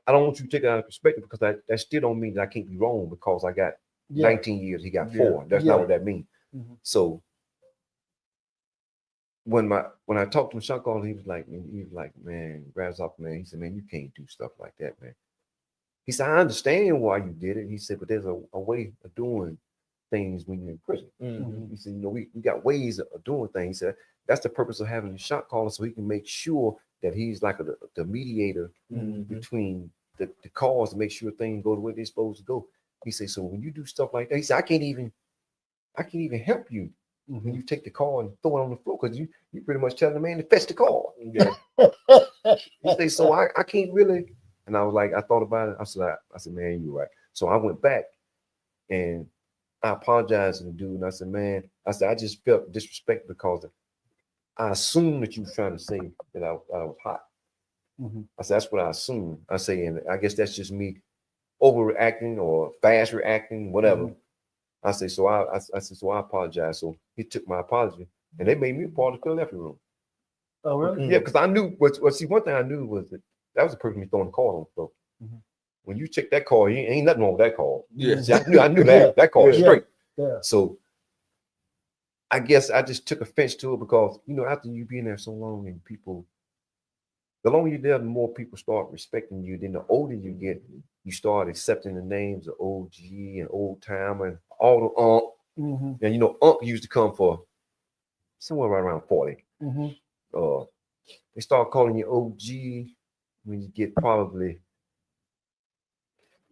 I don't want you to take it out of perspective because that still don't mean that I can't be wrong because I got 19 years, he got 4. That's not what that means. So when I talked to him, shot caller, he was like, man, grabs off, man. He said, man, you can't do stuff like that, man. He said, I understand why you did it. He said, but there's a way of doing things when you're in prison. He said, we got ways of doing things. He said, that's the purpose of having a shot caller so he can make sure that he's like the mediator between the cause to make sure things go the way they're supposed to go. He said, so when you do stuff like that, he said, I can't even help you when you take the car and throw it on the floor because you pretty much tell the man to fetch the car. Yeah. He said, so I can't really. And I was like, I thought about it. I said, man, you're right. So I went back and I apologized to the dude. And I said, man, I just felt disrespect because I assumed that you were trying to say that I was hot. I said, that's what I assumed. I say, and I guess that's just me overreacting or fast reacting, whatever. I say, so I said, so I apologize. So he took my apology and they made me a part of the Philadelphia room. Oh, really? Yeah, because I knew see, one thing I knew was that was the person throwing the card on the floor. When you check that card, ain't nothing wrong with that card. Yeah. See, I knew that card was straight. Yeah. So I guess I just took offense to it because, you know, after you being there so long and people, the longer you're there, the more people start respecting you. Then the older you get, you start accepting the names of OG and old time and all the Mm-hmm. And you know, Unc used to come for somewhere right around 40. Mm-hmm. They start calling you OG when you get probably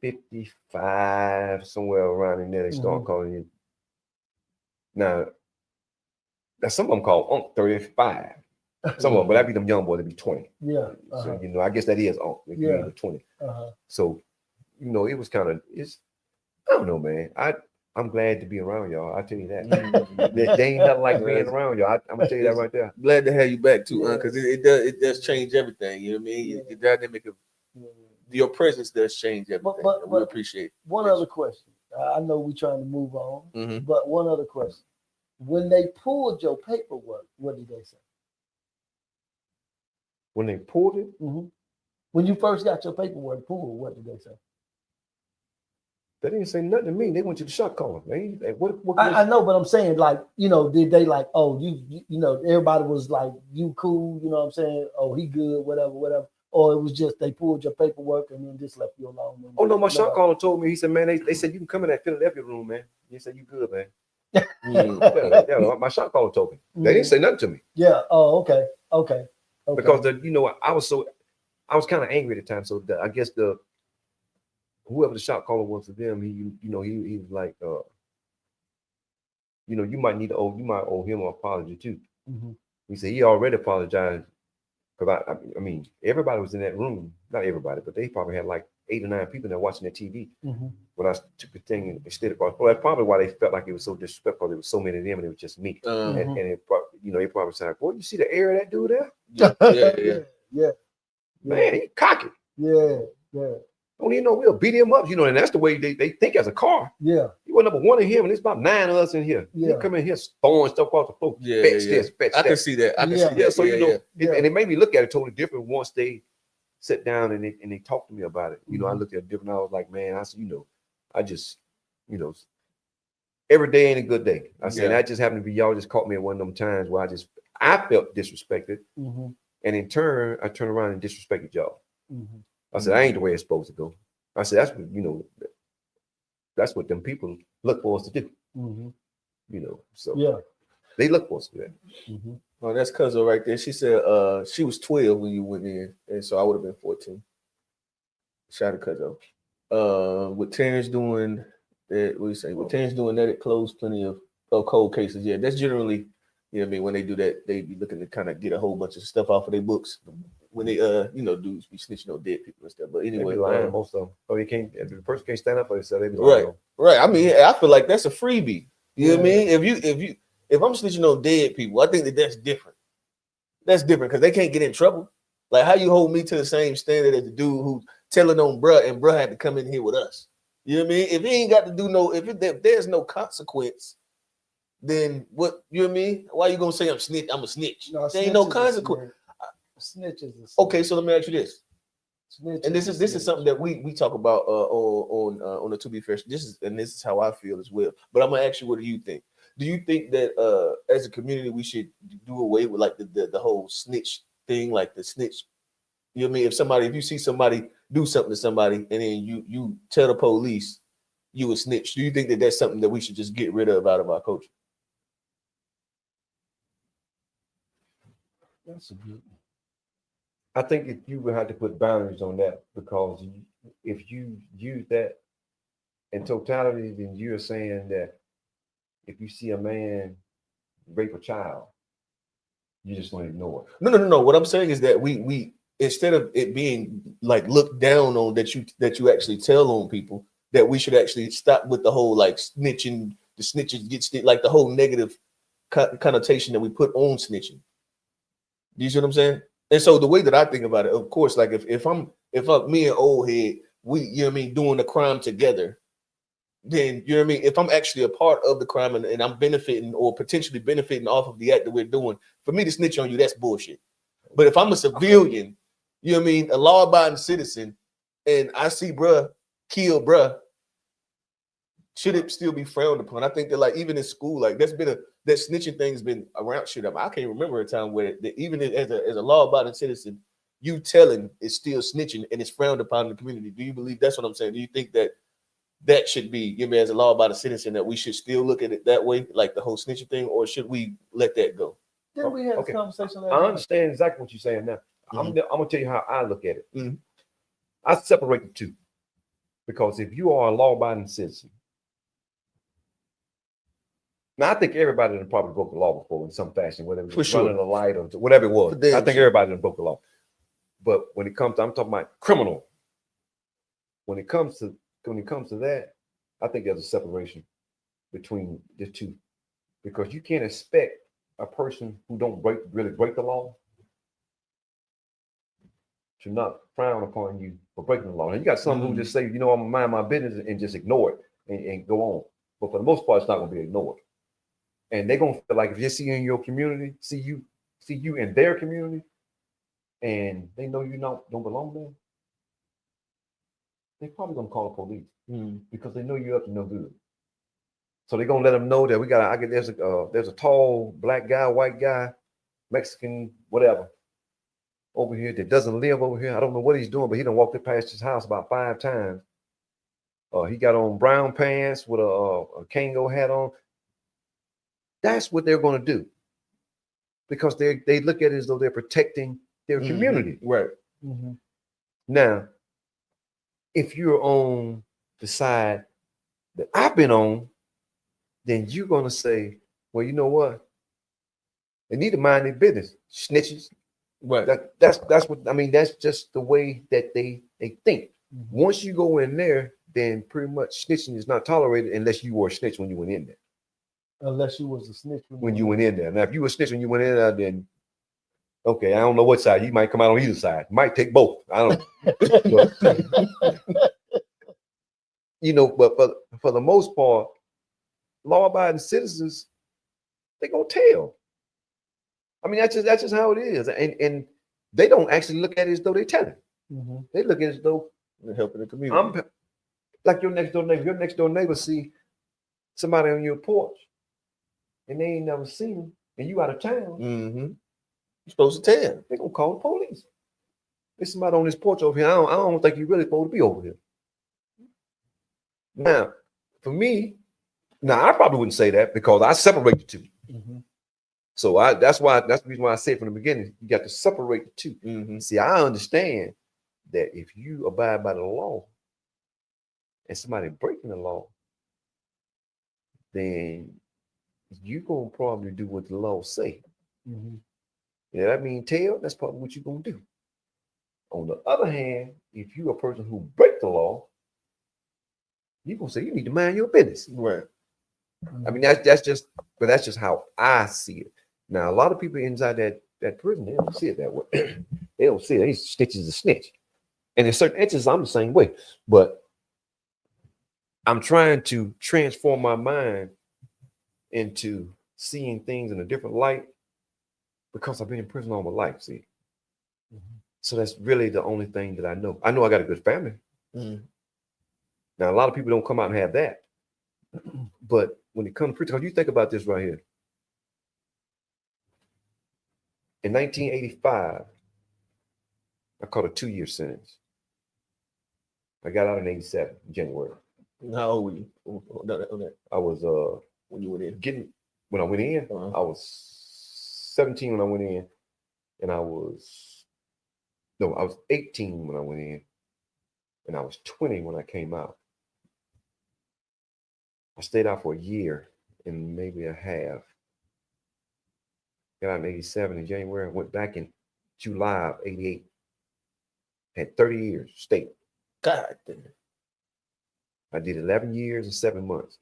55, somewhere around in there. They start calling you. Now some of them call Unc 35. Some of them, but that'd be them young boys, that'd be 20. Yeah. So, you know, I guess that is Unc. If you're either 20. So, you know, it was kind of, I don't know, man. I'm glad to be around y'all. I tell you that. They ain't nothing like being around y'all. I'm gonna tell you that right there. Glad to have you back too, because it does change everything. You know what I mean? The dynamic of your presence does change everything. But we appreciate it. One other question. I know we're trying to move on, but one other question. When they pulled your paperwork, what did they say? When they pulled it? When you first got your paperwork pulled, what did they say? They didn't say nothing to me. They went to the shot caller. I know, but I'm saying, like, you know, did they like, oh, you know, everybody was like, you cool, you know what I'm saying? Oh, he good, whatever. Or it was just they pulled your paperwork and then just left you alone. Oh no, my shot caller told me. He said, man, they said you can come in that Philadelphia room, man. He said you good, man. Yeah, my shot caller told me. They didn't say nothing to me. Yeah. Oh, okay. Because you know, I was kind of angry at the time. So I guess whoever the shot caller was to them, he was like, you know, you might owe him an apology too. He said he already apologized because I mean, everybody was in that room. Not everybody, but they probably had like 8 or 9 people there watching the TV. When I took the thing and slid across, well, that's probably why they felt like it was so disrespectful. There was so many of them, and it was just me. And it, you know, they probably said, "Boy, you see the air of that dude there? Yeah. Man, he cocky. Yeah. Don't even know we'll beat him up, you know, and that's the way they think as a car. Yeah. You were number 1 in here, and it's about 9 of us in here. Yeah. They come in here throwing stuff off the floor. Fetch this. I can see that. So you know, and it made me look at it totally different once they sit down and they talked to me about it. You know, I looked at it different. I was like, man, I said, you know, I just, you know, every day ain't a good day. I said, that just happened to be y'all just caught me at one of them times where I felt disrespected. And in turn, I turned around and disrespected y'all. I said, I ain't the way it's supposed to go. I said, that's what, you know, that's what them people look for us to do. You know, so they look for us to do that. Oh, that's Cuzzo right there. She said she was 12 when you went in, and so I would have been 14. Shout out to Cuzzo. With Terrence doing that, what do you say? With Terrence doing that, it closed plenty of cold cases. Yeah, that's generally, you know what I mean, when they do that, they be looking to kind of get a whole bunch of stuff off of their books. When they you know, dudes be snitching on dead people and stuff. But anyway, lying, most of them. Oh, you can't. If the person can't stand up for themselves, they be lying. Right. I mean, I feel like that's a freebie. You know what I mean? If I'm snitching on dead people, I think that's different. That's different because they can't get in trouble. Like, how you hold me to the same standard as the dude who's telling on bruh and bruh had to come in here with us? You know what I mean? If he ain't got to do if there's no consequence, then what? You know what I mean? Why you gonna say I'm a snitch? No, there ain't no consequence. Snitches. Okay, so let me ask you this. And this is something that we talk about on the To Be Fair. This is how I feel as well. But I'm gonna ask you, what do you think? Do you think that as a community we should do away with like the whole snitch thing, like the snitch? You know what I mean? If you see somebody do something to somebody and then you tell the police you a snitch, do you think that that's something that we should just get rid of out of our culture? That's a good one. I think if you would have to put boundaries on that, because if you use that in totality, then you're saying that if you see a man rape a child, you just want to ignore it. No. What I'm saying is that we instead of it being like looked down on that you actually tell on people, that we should actually stop with the whole like snitching, the snitches get snitched, like the whole negative connotation that we put on snitching. Do you see what I'm saying? And so the way that I think about it, of course, like if me and OleHead, we, you know what I mean, doing the crime together, then you know what I mean, if I'm actually a part of the crime and I'm benefiting or potentially benefiting off of the act that we're doing, for me to snitch on you, that's bullshit. But if I'm a civilian, you know what I mean, a law-abiding citizen, and I see bruh kill bruh, should it still be frowned upon? I think that like even in school, like that snitching thing's been around. Shit, I can't remember a time where even as a law-abiding citizen, you telling is still snitching and it's frowned upon in the community. Do you believe that's what I'm saying? Do you think that should be, as a law-abiding citizen, that we should still look at it that way, like the whole snitching thing, or should we let that go? Didn't we have this conversation last I night? understand exactly what you're saying now. I'm gonna tell you how I look at it. Mm-hmm. I separate the two, because if you are a law-abiding citizen, now I think everybody done probably broke the law before in some fashion, whether it was running a light or whatever it was. I think everybody done broke the law. But when it comes to, I'm talking about criminal. When it comes to that, I think there's a separation between the two, because you can't expect a person who don't really break the law to not frown upon you for breaking the law. And you got some who just say, I'm gonna mind my business and just ignore it and go on. But for the most part, it's not gonna be ignored. And they're gonna feel like if they see you in your community, see you in their community, and they know you don't belong there, they're probably gonna call the police because they know you're up to no good. So they're gonna let them know that there's a tall black guy, white guy, Mexican, whatever, over here that doesn't live over here. I don't know what he's doing, but he done walked past his house about 5 times. He got on brown pants with a Kango hat on. That's what they're gonna do, because they look at it as though they're protecting their community. Right. Mm-hmm. Now, if you're on the side that I've been on, then you're gonna say, well, you know what? They need to mind their business. Snitches. Right. That's what I mean. That's just the way that they think. Once you go in there, then pretty much snitching is not tolerated unless you were a snitch when you went in there. Unless you was a snitch when you went in there. Now, if you were a snitch when you went in there, then okay, I don't know what side. You might come out on either side. You might take both. I don't know. But for the most part, law-abiding citizens, they're gonna tell. I mean, that's just how it is. And they don't actually look at it as though they're telling. They look at it as though they're helping the community. I'm like your next door neighbor. Your next door neighbor see somebody on your porch and they ain't never seen him, and you out of town. You're supposed to tell. They're gonna call the police. There's somebody on this porch over here. I don't think you're really supposed to be over here. Now, for me, I probably wouldn't say that because I separate the two. So that's the reason why I said from the beginning, you got to separate the two. See, I understand that if you abide by the law and somebody breaking the law, then you're gonna probably do what the law say. Yeah, that means tell, that's probably what you're gonna do. On the other hand, if you're a person who break the law, you're gonna say you need to mind your business. Right. I mean, that's just how I see it. Now, a lot of people inside that prison, they don't see it that way. They don't see it. They snitch is a snitch. And in certain instances, I'm the same way. But I'm trying to transform my mind into seeing things in a different light because I've been in prison all my life, see. So that's really the only thing that I know. I know I got a good family. Now, a lot of people don't come out and have that. But when it comes to prison, because you think about this right here. In 1985, I caught a 2-year sentence. I got out in 87, January. How old were you on that? I was when you went in. When I went in, I was 17 when I went in, and I was 18 when I went in, and I was 20 when I came out. I stayed out for a year and maybe a half. Got out in 87 in January, went back in July of 88. Had 30 years state. God damn. I did 11 years and 7 months.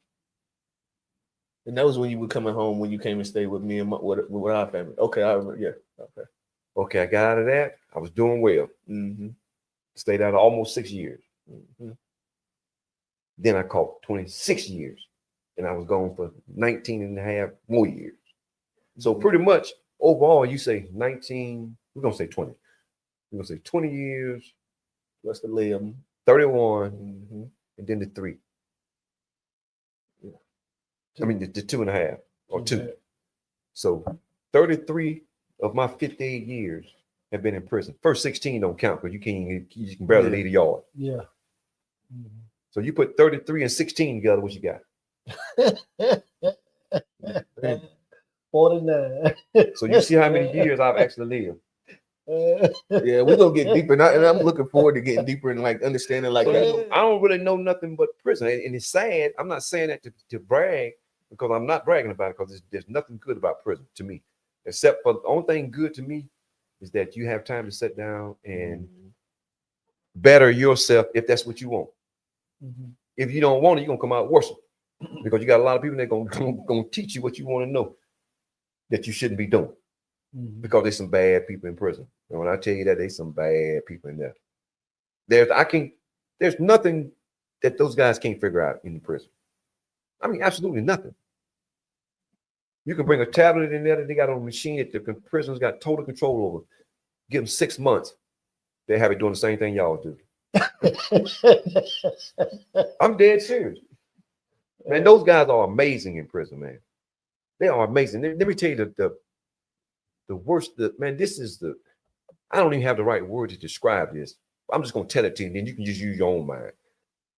And that was when you were coming home, when you came and stayed with me and with our family. Okay, I remember. Yeah. Okay, I got out of that. I was doing well. Stayed out almost 6 years. Then I caught 26 years, and I was gone for 19 and a half more years. So pretty much overall, you say 19, we're going to say 20. We're going to say 20 years. What's the 11? 31, and then the 3. I mean, the 2.5 or 2. So 33 of my 58 years have been in prison. First 16 don't count because you can barely leave the yard. Yeah. So you put 33 and 16 together, what you got? 49. So you see how many years I've actually lived. Yeah, we're gonna get deeper, and I'm looking forward to getting deeper and like understanding like that. I don't really know nothing but prison, and it's sad. I'm not saying that to brag, because I'm not bragging about it, because there's nothing good about prison to me, except for the only thing good to me is that you have time to sit down and better yourself if that's what you want. If you don't want it, you're gonna come out worse, because you got a lot of people that gonna teach you what you want to know that you shouldn't be doing, because there's some bad people in prison. And when I tell you that, there's some bad people in there. There's nothing that those guys can't figure out in the prison. I mean, absolutely nothing. You can bring a tablet in there that they got on a machine that the prisoners got total control over. Give them 6 months, they have it doing the same thing y'all do. I'm dead serious. Man, those guys are amazing in prison, man. They are amazing. Let me tell you the worst, man, this is I don't even have the right word to describe this. I'm just going to tell it to you, and then you can just use your own mind.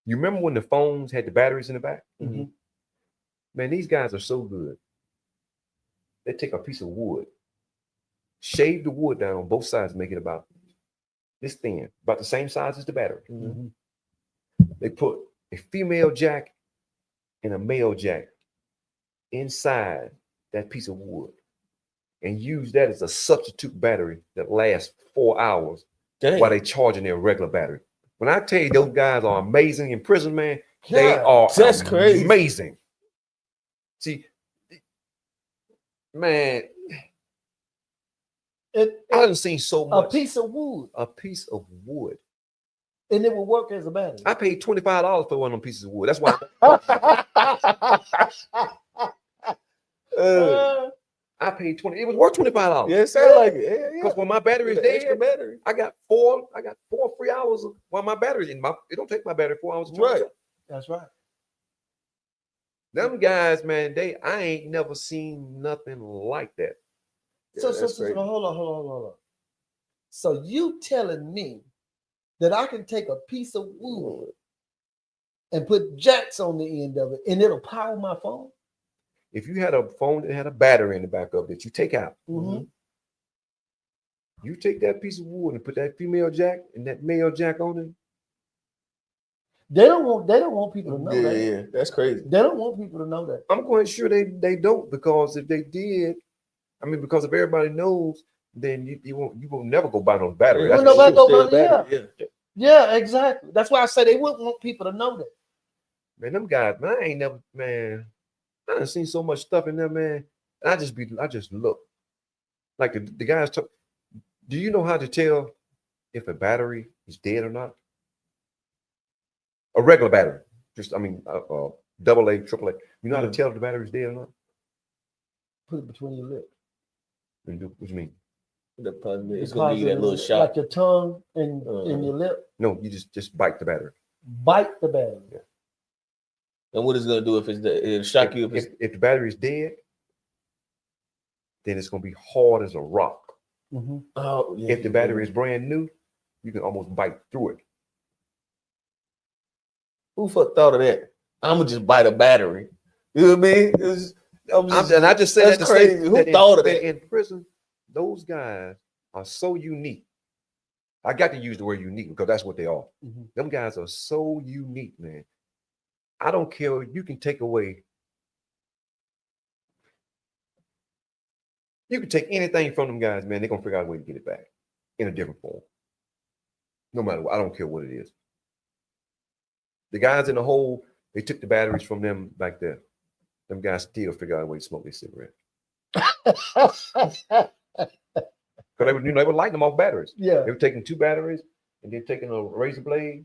You remember when the phones had the batteries in the back? Man, these guys are so good. They take a piece of wood, shave the wood down on both sides, make it about this thin, about the same size as the battery. They put a female jack and a male jack inside that piece of wood and use that as a substitute battery that lasts 4 hours while they charging their regular battery. When I tell you those guys are amazing in prison, man, they are crazy. Amazing. See, man, I haven't seen so much. A piece of wood. A piece of wood. And it will work as a battery. I paid $25 for one of them pieces of wood. That's why. I paid $20. It was worth $25. Yeah, it sounds like it. Because when my battery is dead, battery. I got four free hours while my battery's in. It don't take my battery 4 hours to charge up. That's right. Them guys, man, I ain't never seen nothing like that. So hold on. So you telling me that I can take a piece of wood and put jacks on the end of it and it'll power my phone? If you had a phone that had a battery in the back of it that you take out, you take that piece of wood and put that female jack and that male jack on it. They don't want people to know that. Yeah, that's crazy. They don't want people to know that. I'm quite sure they don't, because if they did, I mean, because if everybody knows, then you won't never go buy no battery. Yeah, exactly. That's why I say they wouldn't want people to know that. Man, them guys, man, I done seen so much stuff in there, man. And I just look. Like the guys talk. Do you know how to tell if a battery is dead or not? A regular battery. AA, AAA. You know how to tell if the battery is dead or not? Put it between your lips. What do you mean? It's gonna be that little shot. Like your tongue and your lip. No, you just bite the battery. Bite the battery. Yeah. And what it's gonna do if it'll shock you if the battery is dead, then it's gonna be hard as a rock. Oh, yeah, if the battery is brand new, you can almost bite through it. Who fuck thought of that? I'm gonna just bite a battery. You know what I mean? I just said that's crazy. Who thought of that? In prison, those guys are so unique. I got to use the word unique because that's what they are. Them guys are so unique, man. I don't care. You can take away. You can take anything from them guys, man. They're gonna figure out a way to get it back in a different form. No matter what, I don't care what it is. The guys in the hole, they took the batteries from them back there. Them guys still figure out a way to smoke their cigarette. Because they were lighting them off batteries. Yeah. They were taking 2 batteries and then taking a razor blade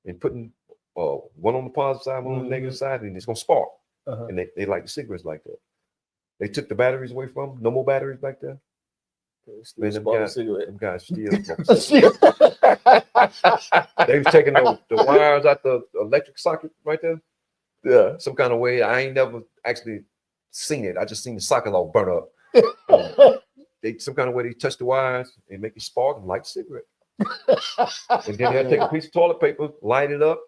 and putting one on the positive side, one on the negative side, and it's gonna spark. And they light the cigarettes like that. They took the batteries away from them. No more batteries back there. Man, them guys still smoke. They was taking the wires out the electric socket right there. Yeah. some kind of way. I ain't never actually seen it. I just seen the sockets all burn up. They some kind of way they touch the wires and make it spark and light a cigarette. And then they'll take a piece of toilet paper, light it up,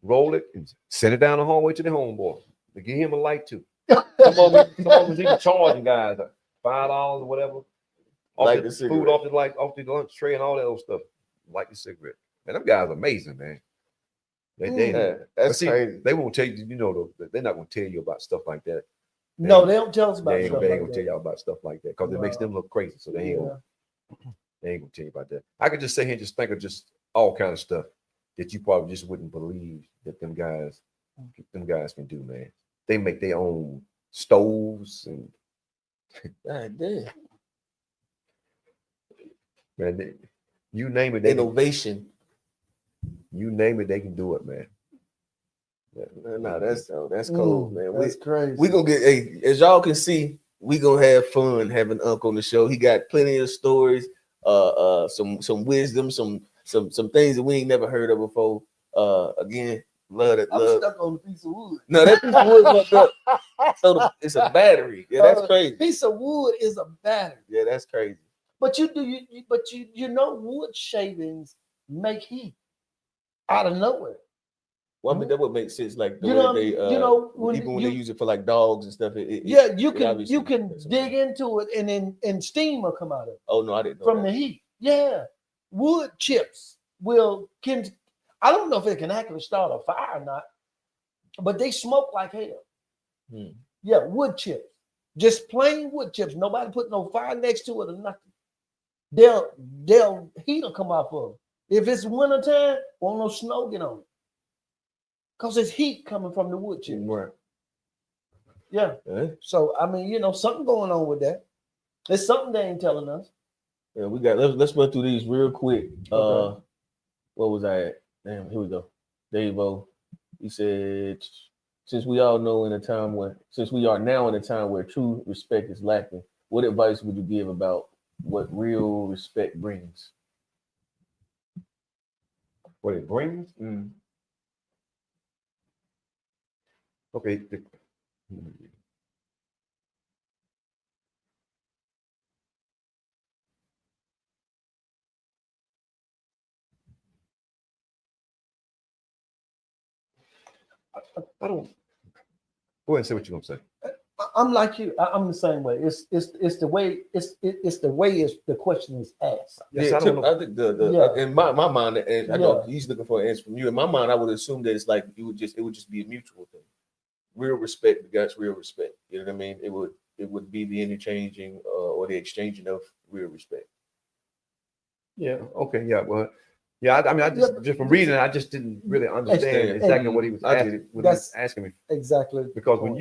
roll it, and send it down the hallway to the homeboy. To give him a light too. Some of them was even charging guys $5 or whatever. Light the food cigarette. off the lunch tray and all that old stuff. Like the cigarette. Man, them guys are amazing, man. Yeah, But that's see, crazy. they won't tell you, they're not gonna tell you about stuff like that. No, they don't tell us about They ain't stuff gonna like tell that. y'all about stuff like that because it makes them look crazy. So they ain't gonna tell you about that. I could just sit here and just think of just all kind of stuff that you probably just wouldn't believe that them guys can do, man. They make their own stoves and God damn. man, you name it, Innovation. you name it, they can do it, man. No, that's cold, man. That's crazy. We gonna get as y'all can see, we gonna have fun having Uncle on the show. He got plenty of stories, some wisdom, some things that we ain't never heard of before. Again, love it. I'm stuck on a piece of wood. No, that piece of wood fucked up. So it's a battery. Yeah, that's crazy. Piece of wood is a battery. Yeah, that's crazy. But you know wood shavings make heat out of nowhere. Well, I mean that would make sense. Like the You way know, they, when even when they use it for like dogs and stuff. you can dig into it and steam will come out of it. Oh no, I didn't know From that. the heat. Yeah, wood chips can. I don't know if it can actually start a fire or not, but they smoke like hell. Yeah, wood chips, just plain wood chips. Nobody put no fire next to it or nothing. They'll heat will come off of them. If it's wintertime, won't no snow get on it. Because it's heat coming from the wood chips. Right. Yeah. So I mean, something going on with that. There's something they ain't telling us. Yeah, we got. Let's run through these real quick. Okay. What was I at? Damn, here we go. Dave-O. He said, since we are now in a time where true respect is lacking, what advice would you give about what real respect brings? What it brings? Okay. I don't. Go ahead and say what you're gonna say. I'm like you. I'm the same way. It's the way the question is asked. Yes, Yeah, I don't know. I think in my mind, and I know he's looking for an answer from you. In my mind, I would assume that it's like it would just be a mutual thing. Real respect begets real respect. You know what I mean? It would be the interchanging or the exchanging of real respect. Yeah. Okay. Yeah. Well. Yeah. I mean, I just from reading, I just didn't really understand exactly what he was asking me. Exactly. Because when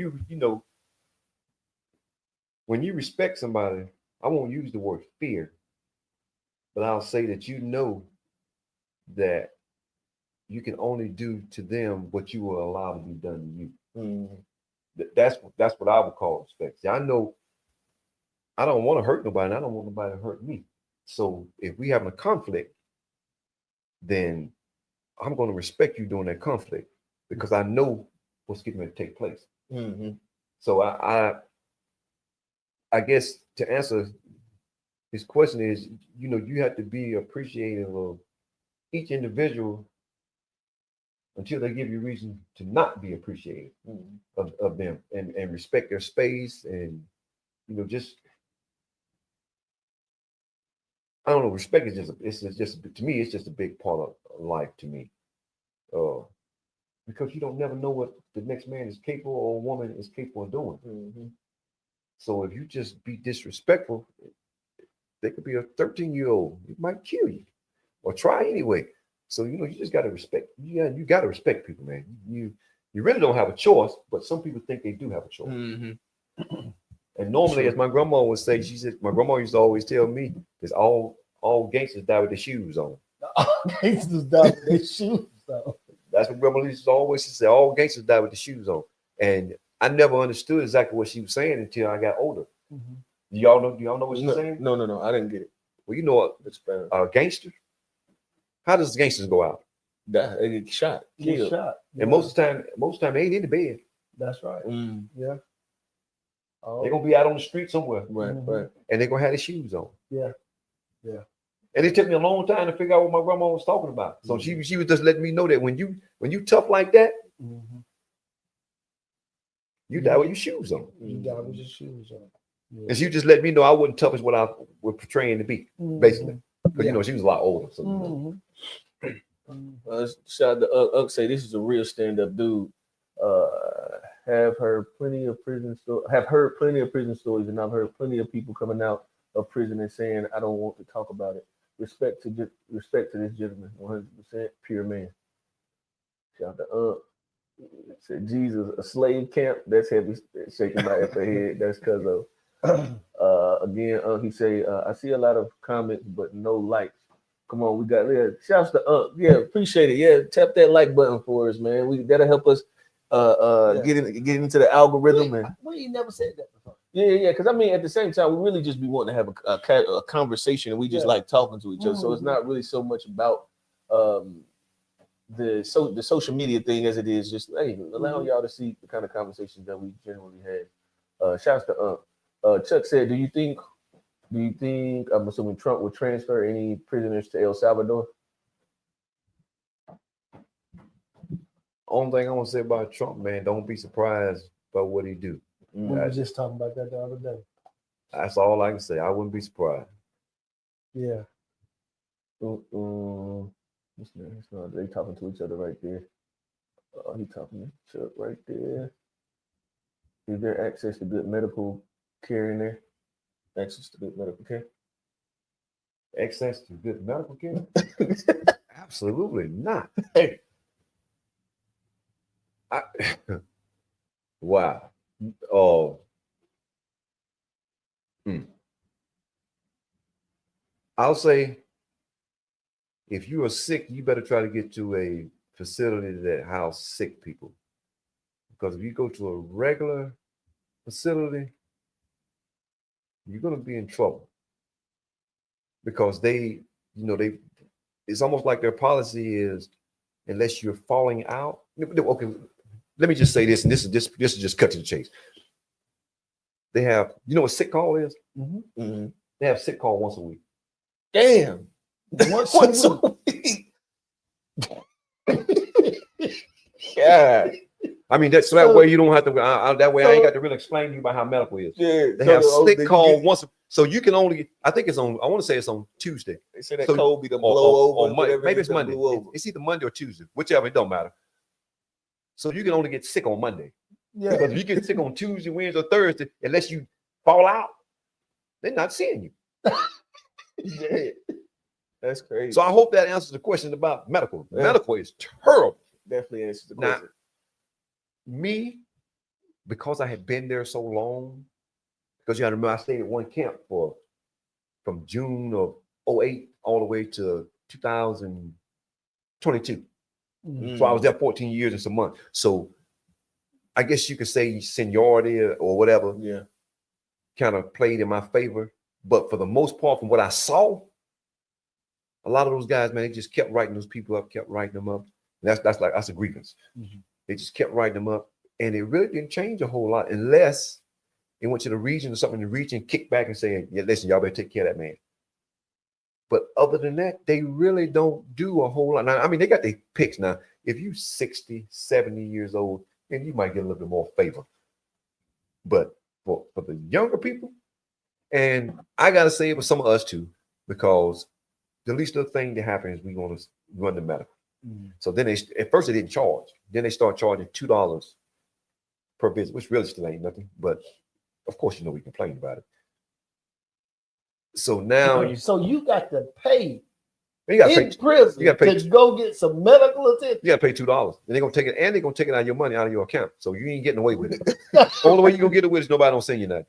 when you respect somebody, I won't use the word fear, but I'll say that that you can only do to them what you will allow to be done to you. That's what I would call respect. See, I know I don't want to hurt nobody, and I don't want nobody to hurt me. So if we having a conflict, then I'm going to respect you during that conflict because I know what's getting ready to take place. So I guess to answer his question is, you have to be appreciative of each individual until they give you reason to not be appreciative of them and respect their space and, just, I don't know, respect is just to me, it's just a big part of life to me. Because you don't never know what the next man is capable or woman is capable of doing. So if you just be disrespectful, they could be a 13-year-old. It might kill you or try anyway. So, you just got to respect. You got to respect people, man. You really don't have a choice, but some people think they do have a choice. And normally, as my grandma would say, my grandma used to always tell me, "There's all gangsters die with their shoes on." All gangsters die with their shoes on. That's what grandma used to always say. All gangsters die with the shoes on. And I never understood exactly what she was saying until I got older. Do y'all know what she's saying? No, I didn't get it. Well, a gangster. How does gangsters go out? They get shot, Get killed. shot. And most of the time they ain't in the bed. That's right. Yeah. They're gonna be out on the street somewhere. Right, right. And they're gonna have their shoes on. Yeah. Yeah. And it took me a long time to figure out what my grandma was talking about. So she was just letting me know that when you tough like that, you die with your shoes on. You die with your shoes on. Yeah. And she just let me know I wasn't tough as what I was portraying to be, basically. Because you know she was a lot older. So shout out to Ugg say this is a real stand-up dude. Have heard plenty of prison stories, and I've heard plenty of people coming out of prison and saying I don't want to talk about it. Respect to this gentleman, 100% pure man. Shout out to Ugg. Said Jesus, a slave camp. That's heavy. Shaking my head. That's because of again. He say I see a lot of comments but no likes. Come on, we got shouts to yeah, appreciate it. Yeah, tap that like button for us, man. That'll help us get into the algorithm. And we never said that before. Yeah, because I mean at the same time we really just be wanting to have a conversation and we just like talking to each other. So it's not really so much about the social media thing as it is just allowing y'all to see the kind of conversations that we generally had. Shouts to Chuck said, do you think I'm assuming Trump would transfer any prisoners to El Salvador? Only thing I want to say about Trump, man, don't be surprised by what he do. We were just talking about that the other day. That's all I can say. I wouldn't be surprised. Yeah. They talking to each other right there. He talking to Chuck right there. Is there access to good medical care in there? Access to good medical care? Access to good medical care? Absolutely not. Wow. Oh. I'll say if you are sick, you better try to get to a facility that house sick people. Because if you go to a regular facility, you're going to be in trouble. Because it's almost like their policy is, unless you're falling out. Okay, let me just say this, and this is just cut to the chase. They have, you know what sick call is? They have sick call once a week. Damn. Once a week. Yeah. I mean, that way you don't have to. That way I ain't got to really explain to you about how medical is. Yeah. They have sick call once. So you can only. I think it's on. I want to say it's on Tuesday. They say that cold be the blow over. Monday. Maybe it's Monday. It's either Monday or Tuesday, whichever. It don't matter. So you can only get sick on Monday. Yeah. Because if you get sick on Tuesday, Wednesday, or Thursday, unless you fall out, they're not seeing you. Yeah. That's crazy. So I hope that answers the question about medical. Yeah. Medical is terrible. Definitely answers the question. Now, me, because I had been there so long, because you got to remember I stayed at one camp from June of 2008 all the way to 2022. So I was there 14 years and some months. So I guess you could say seniority or whatever kind of played in my favor. But for the most part, from what I saw, a lot of those guys, man, they just kept writing those people up, kept writing them up. And that's a grievance. They just kept writing them up. And it really didn't change a whole lot unless it went to the region or something in the region, kicked back and saying, yeah, listen, y'all better take care of that man. But other than that, they really don't do a whole lot. Now, I mean, they got their picks now. If you're 60, 70 years old, then you might get a little bit more favor. But for the younger people, and I got to say it was some of us too, because the least little thing that happens is we want to run the medical. So then at first they didn't charge. Then they start charging $2 per visit, which really still ain't nothing. But of course, we complain about it. So now, so you got to pay in prison to go get some medical attention. You got to pay $2, and they're gonna take it, and they're gonna take it out of your money out of your account. So you ain't getting away with it. Only way you gonna get away is nobody don't send you nothing.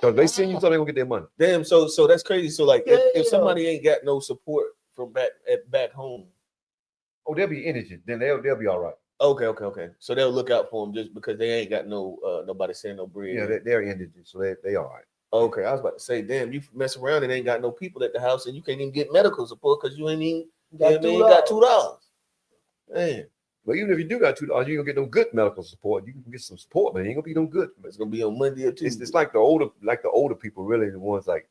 So they send you something, they gonna get their money. Damn. So that's crazy. So like, if somebody ain't got no support from back home, oh, they'll be indigent. Then they'll be all right. Okay. So they'll look out for them just because they ain't got nobody sending no bread. Yeah, they're indigent, so they all right. Okay, I was about to say, damn, you mess around and ain't got no people at the house, and you can't even get medical support because you ain't even Yeah, man, you got $2. Man. But even if you do got $2, you ain't gonna get no good medical support. You can get some support, but it ain't gonna be no good. It's gonna be on Monday or Tuesday. It's like the older people, really, the ones like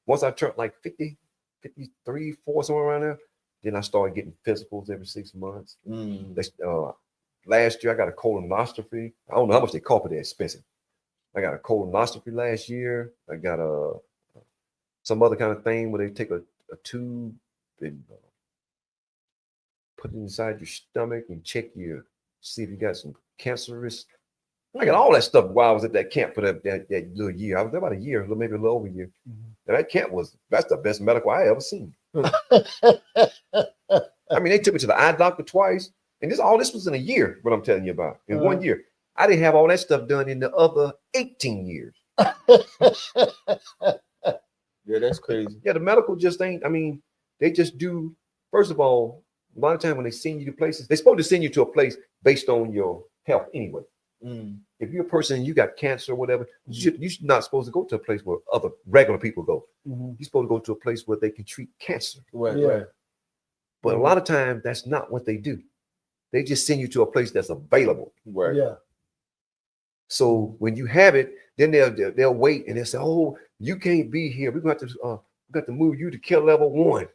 once I turned like 50, 53, 4, somewhere around there, then I started getting physicals every 6 months. Last year I got a colonoscopy. I don't know how much they cost, but they're expensive. I got a colonoscopy last year. I got some other kind of thing where they take a tube and put it inside your stomach and check see if you got some cancerous. I got all that stuff while I was at that camp for that little year. I was there about a year, maybe a little over a year. And that camp that's the best medical I ever seen. I mean, they took me to the eye doctor twice, and all this was in a year, what I'm telling you about. In 1 year. I didn't have all that stuff done in the other 18 years. Yeah, that's crazy. Yeah, the medical just ain't, I mean, they just do, first of all, a lot of times when they send you to places, they're supposed to send you to a place based on your health anyway. If you're a person, you got cancer or whatever, you're not supposed to go to a place where other regular people go. You're supposed to go to a place where they can treat cancer. Right. But a lot of times, that's not what they do. They just send you to a place that's available. Right. Yeah. So when you have it, then they'll wait and they'll say, "Oh, you can't be here. We're going to have to move you to care level 1."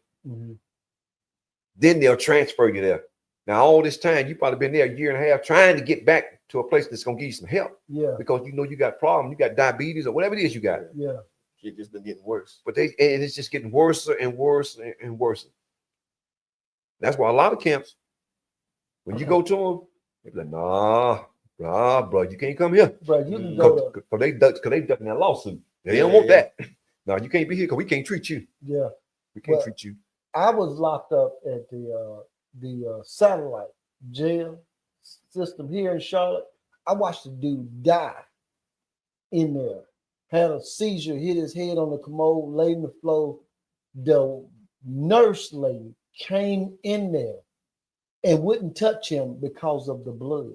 Then they'll transfer you there. Now, all this time, you've probably been there a year and a half trying to get back to a place that's going to give you some help. Yeah. Because you got problems, you got diabetes or whatever it is you got. Yeah. It just been getting worse. But it's just getting worse and worse and worse. That's why a lot of camps, when you go to them, they're like, nah, bro, you can't come here. Bro, you can go to, because they ducking that lawsuit. They don't want that. No, you can't be here because we can't treat you. Yeah. We can't treat you. I was locked up at the satellite jail system here in Charlotte. I watched a dude die in there. Had a seizure, hit his head on the commode, laid on the floor. The nurse lady came in there and wouldn't touch him because of the blood.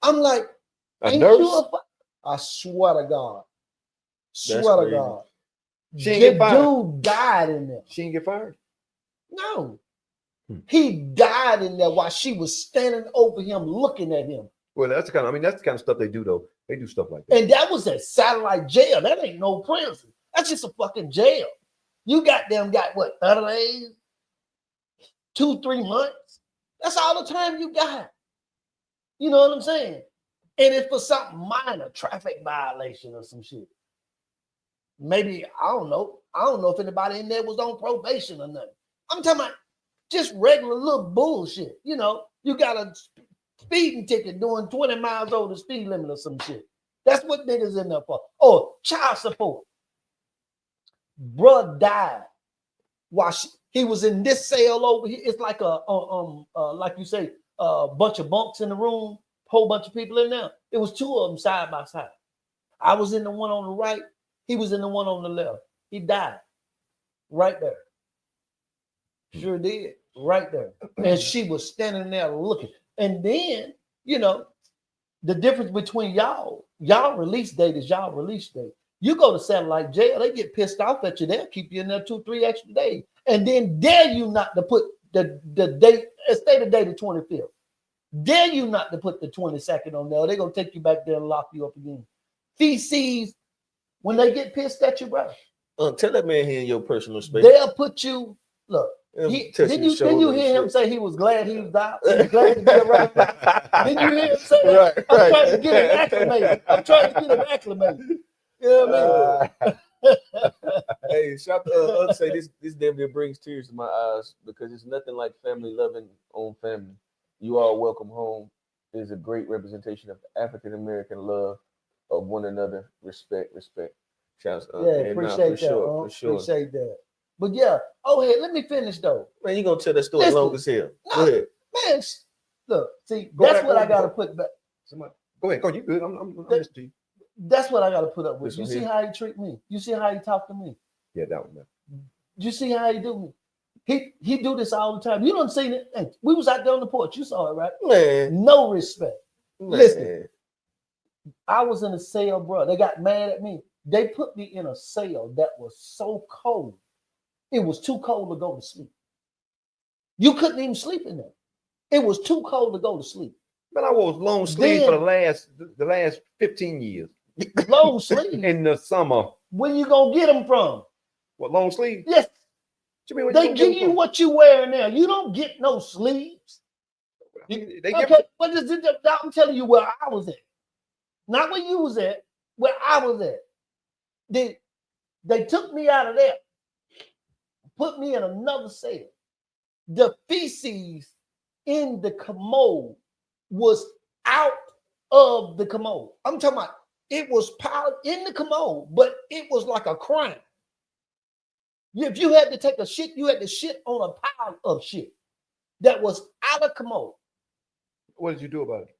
I'm like, A nurse? I swear to God. That's Swear crazy. to God. She ain't get fired. Dude died in there. She didn't get fired. No. He died in there while she was standing over him, looking at him. Well, that's the kind of stuff they do, though. They do stuff like that. And that was a satellite jail. That ain't no prison. That's just a fucking jail. You got 30 days, 2-3 months. That's all the time you got. You know what I'm saying? And it's for something minor, traffic violation or some shit. Maybe, I don't know. I don't know if anybody in there was on probation or nothing. I'm talking about just regular little bullshit. You know, you got a speeding ticket doing 20 miles over the speed limit or some shit. That's what niggas in there for. Oh, child support. Bruh died while he was in this cell over here. It's like like you say, a bunch of bunks in the room, whole bunch of people in there. It was 2 of them side by side. I was in the one on the right. He was in the one on the left. He died right there. Sure did. Right there. And she was standing there looking. And then, you know, the difference between y'all release date is y'all release date. You go to satellite jail, they get pissed off at you. They'll keep you in there 2-3 extra days. And then dare you not to put the date, stay the day the 25th. Dare you not to put the 22nd on there. They're going to take you back there and lock you up again. Feces, when they get pissed at you, bro. Tell that man here in your personal space. They'll put you, look. Didn't you hear him say he was glad he was out? He was glad to be around. Didn't you hear him say that? Right. I'm trying to get him acclimated. You know what I mean? Hey, shout to say this damn near brings tears to my eyes because it's nothing like family loving own family. You all welcome home is a great representation of African American love of one another, respect. Shouts, appreciate that. Appreciate that. But yeah, hey, let me finish though. Man, you gonna tell that story long as hell. Go ahead. Man, look, see, that's what I gotta put back. Go ahead, you good. I'm listening to you. That's what I gotta put up with. You see how he treat me. You see how he talk to me. Yeah, that one. You see how he do me. He do this all the time. You don't see it. Hey, we was out there on the porch. You saw it, right? Man. No respect. Man. Listen, I was in a cell, bro. They got mad at me. They put me in a cell that was so cold. It was too cold to go to sleep. You couldn't even sleep in there. It was too cold to go to sleep. But I wore long sleeves for the last 15 years. Long sleeves in the summer. When you gonna get them from? What, long sleeves? Yes. What you mean, they give you what you wearing now. You don't get no sleeves. What is it? I'm telling you where I was at. Not where you was at, where I was at. They took me out of there, put me in another cell. The feces in the commode was out of the commode. I'm talking about it was piled in the commode, but it was like a crime. If you had to take a shit, you had to shit on a pile of shit that was out of commode. What did you do about it?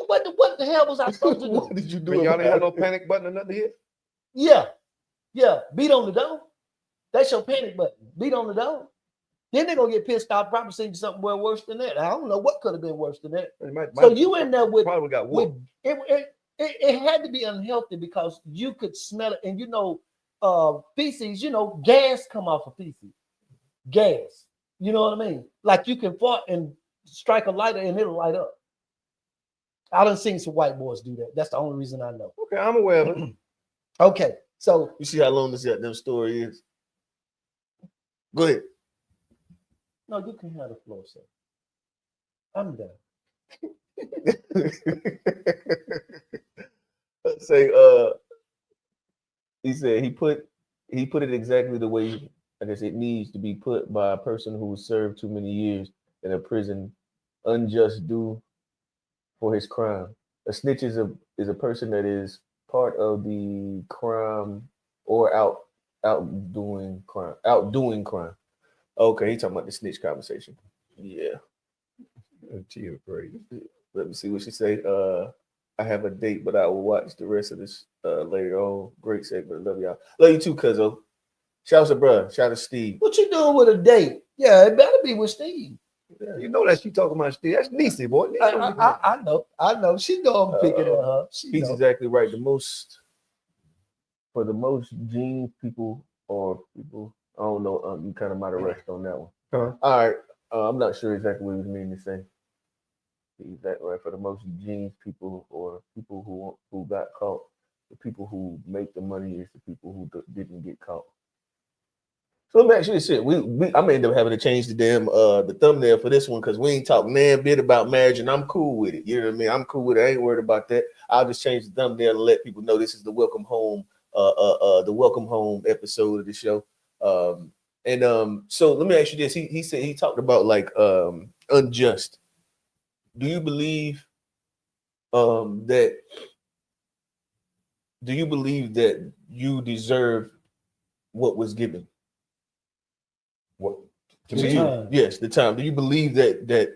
What the hell was I supposed to do? What did you do? Y'all didn't have no panic button or nothing here? Yeah. Beat on the door. That's your panic button. Beat on the door. Then they're gonna get pissed off, probably see something well worse than that. I don't know what could have been worse than that. So you in there with probably got with it had to be unhealthy because you could smell it, and feces, gas come off of feces. Gas. You know what I mean? Like you can fart and strike a lighter and it'll light up. I done seen some white boys do that. That's the only reason I know. Okay, I'm aware of it. Okay, so you see how long this goddamn story is. Go ahead. No, you can have the floor, sir. I'm done. Say, he said he put it exactly the way I guess it needs to be put by a person who served too many years in a prison, unjust due for his crime. A snitch is a person that is part of the crime or outdoing crime. Okay, he talking about the snitch conversation. Yeah. Let me see what she say. I have a date, but I will watch the rest of this later on. Great segment. Love y'all. Love you too, cuzzo. Shout out to bruh. Shout out to Steve. What you doing with a date? Yeah, it better be with Steve. Yeah. You know that she talking about Steve. That's Niecy, boy. I know. She know I'm picking at her. He's exactly right. For the most gene people or people, I don't know. You kind of might have rushed on that one. All right. I'm not sure exactly what he was meaning to say. He's that right. For the most genes people or people who got caught, the people who make the money is the people who didn't get caught. So let me ask you this shit. I may end up having to change the damn the thumbnail for this one because we ain't talking a bit about marriage, and I'm cool with it. You know what I mean? I'm cool with it. I ain't worried about that. I'll just change the thumbnail and let people know this is the welcome home episode of the show. So let me ask you this. He said he talked about like unjust. Do you believe that you deserve what was given? What to you? Yes, the time. Do you believe that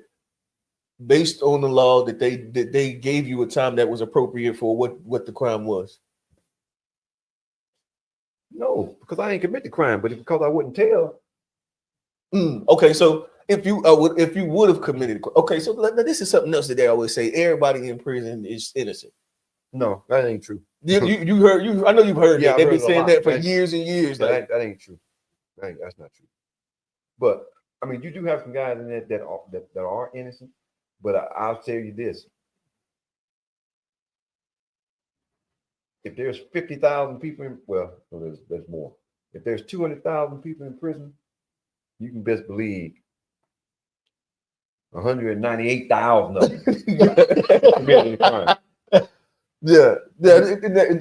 based on the law that they gave you a time that was appropriate for what the crime was? No, because I ain't commit the crime, but because I wouldn't tell. Okay, so if you would have committed, okay, so this is something else that they always say: everybody in prison is innocent. No, that ain't true. You heard I know you've heard that. They've been saying that for years and years. That ain't true. That's not true. But I mean, you do have some guys in there that are innocent. But I'll tell you this: if there's 50,000 people there's more. If there's 200,000 people in prison, you can best believe 198,000 of them committed a crime. Yeah.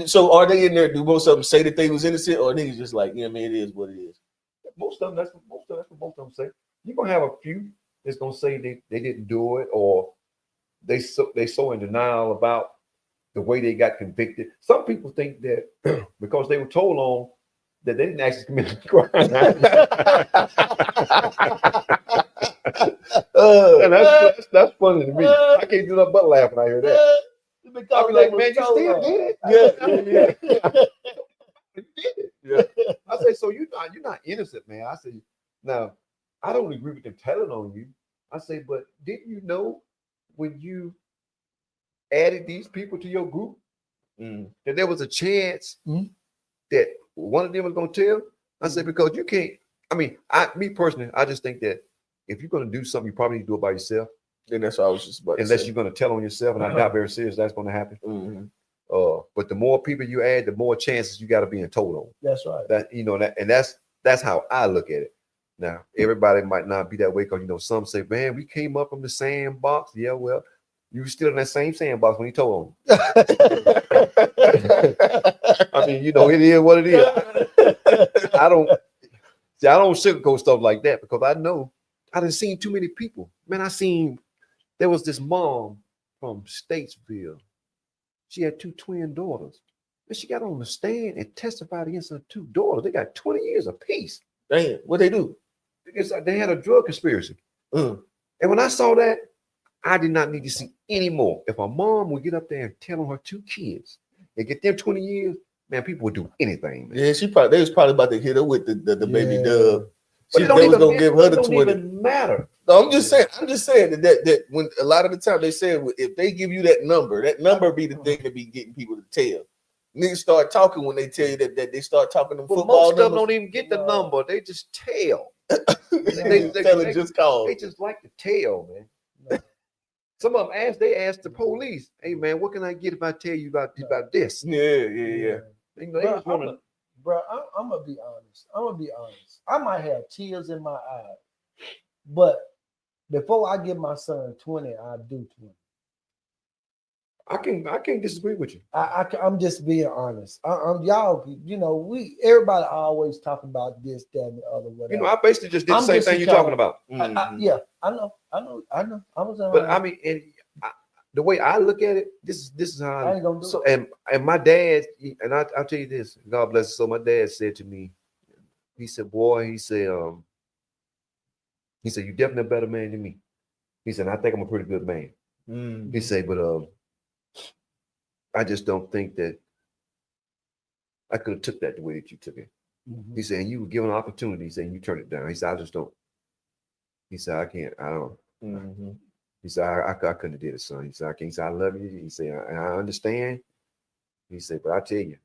So are they in there? Do most of them say that they was innocent, or niggas just like, it is what it is? Most of them, that's what most of them say. You're gonna have a few that's gonna say they didn't do it, or they so in denial about the way they got convicted. Some people think that because they were told on that they didn't actually commit the crime. And that's funny to me. I can't do nothing but laugh when I hear that. I'll be like, man, you still did it? Yeah. You did it. Yeah. I say, so you're not innocent, man. I say, now, I don't agree with them telling on you. I say, but didn't you know when you added these people to your group that there was a chance that one of them was going to tell? I said, because you can't. I mean, me personally, I just think that if you're going to do something, you probably need to do it by yourself. Then that's what I was just about to Unless say. you're going to tell on yourself, and I doubt very serious that's going to happen. Mm-hmm. But the more people you add, the more chances you got of being told on. That's right. That that's how I look at it. Now, everybody might not be that way because some say, man, we came up from the sandbox. Yeah, well, you were still in that same sandbox when you told them. I mean, it is what it is. I don't sugarcoat stuff like that because I know I done seen too many people. Man, there was this mom from Statesville. She had 2 twin daughters. And she got on the stand and testified against her 2 daughters. They got 20 years apiece. Damn, what they do? They had a drug conspiracy. And when I saw that, I did not need to see any more. If a mom would get up there and tell on her 2 kids and get them 20 years, man, people would do anything. Man. Yeah, they was probably about to hit her with the baby dub. They was gonna give her the 20. It don't even matter. No, I'm just saying that when a lot of the time they said if they give you that number be the thing to be getting people to tell. Niggas start talking when they tell you that they start talking them football. Most of them don't even get the number. They just tell. they just call. They just like to tell, man. Some of them ask the police, hey man, what can I get if I tell you about this? Yeah. Bro, I'm gonna be honest. I might have tears in my eyes, but before I give my son 20, I do 20. I can't disagree with you. I'm just being honest. Y'all, everybody always talk about this, that, and the other. Whatever. I basically just did the same thing you're talking about. Yeah, I know. I was. But I mean, the way I look at it, this is how I ain't gonna do so. it. And my dad, and I'll tell you this. God bless him. So my dad said to me, he said, "Boy," he said, "You're definitely a better man than me." He said, "I think I'm a pretty good man." He said, "But I just don't think that I could have took that the way that you took it." He said, "And you were given an opportunity." He said, "And you turned it down." He said, "I just don't." He said, "I can't. I don't." He said, I couldn't have did it, son." He said, "I can't." He said, "I love you." He said, I understand." He said, "But I tell you,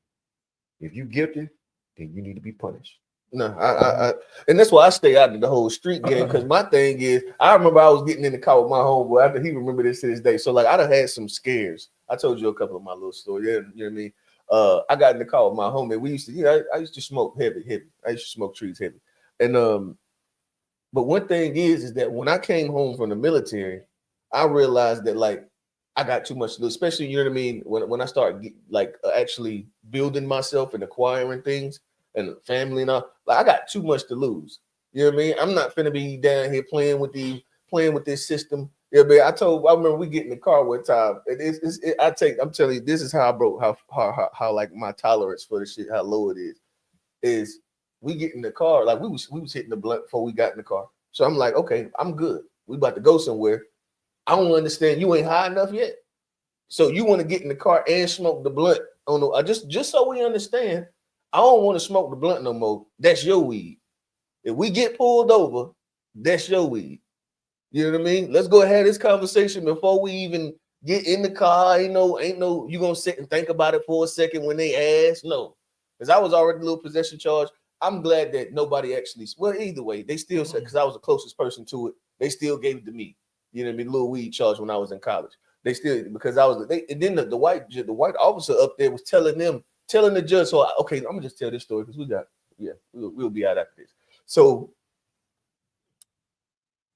if you're guilty, then you need to be punished." No, I and that's why I stay out of the whole street game because my thing is, I remember I was getting in the car with my homeboy. He remember this to this day. So like I done had some scares. I told you a couple of my little stories. You know what I mean? I got in the car with my homie. We used to, I used to smoke heavy. I used to smoke trees heavy. And but one thing is that when I came home from the military, I realized that like I got too much to do, especially, you know what I mean, when I start actually building myself and acquiring things and family and all, like I got too much to lose. You know what I mean? I'm not finna be down here playing with this system. Yeah, but I remember we get in the car one time. I'm telling you, this is how I broke how like my tolerance for the shit, how low it is we get in the car, like we was hitting the blunt before we got in the car. So I'm like, okay, I'm good. We about to go somewhere. I don't understand. You ain't high enough yet. So you want to get in the car and smoke the blunt on the just so we understand. I don't want to smoke the blunt no more. That's your weed. If we get pulled over, that's your weed. You know what I mean? Let's go ahead this conversation before we even get in the car. Ain't no, you gonna sit and think about it for a second when they ask. No, because I was already a little possession charge. I'm glad that nobody actually, well, either way, they still said, because I was the closest person to it, they still gave it to me. You know what I mean? Little weed charge when I was in college. They still, because I was, and then the white officer up there was telling the judge, so okay, I'm gonna just tell this story because we'll be out after this. So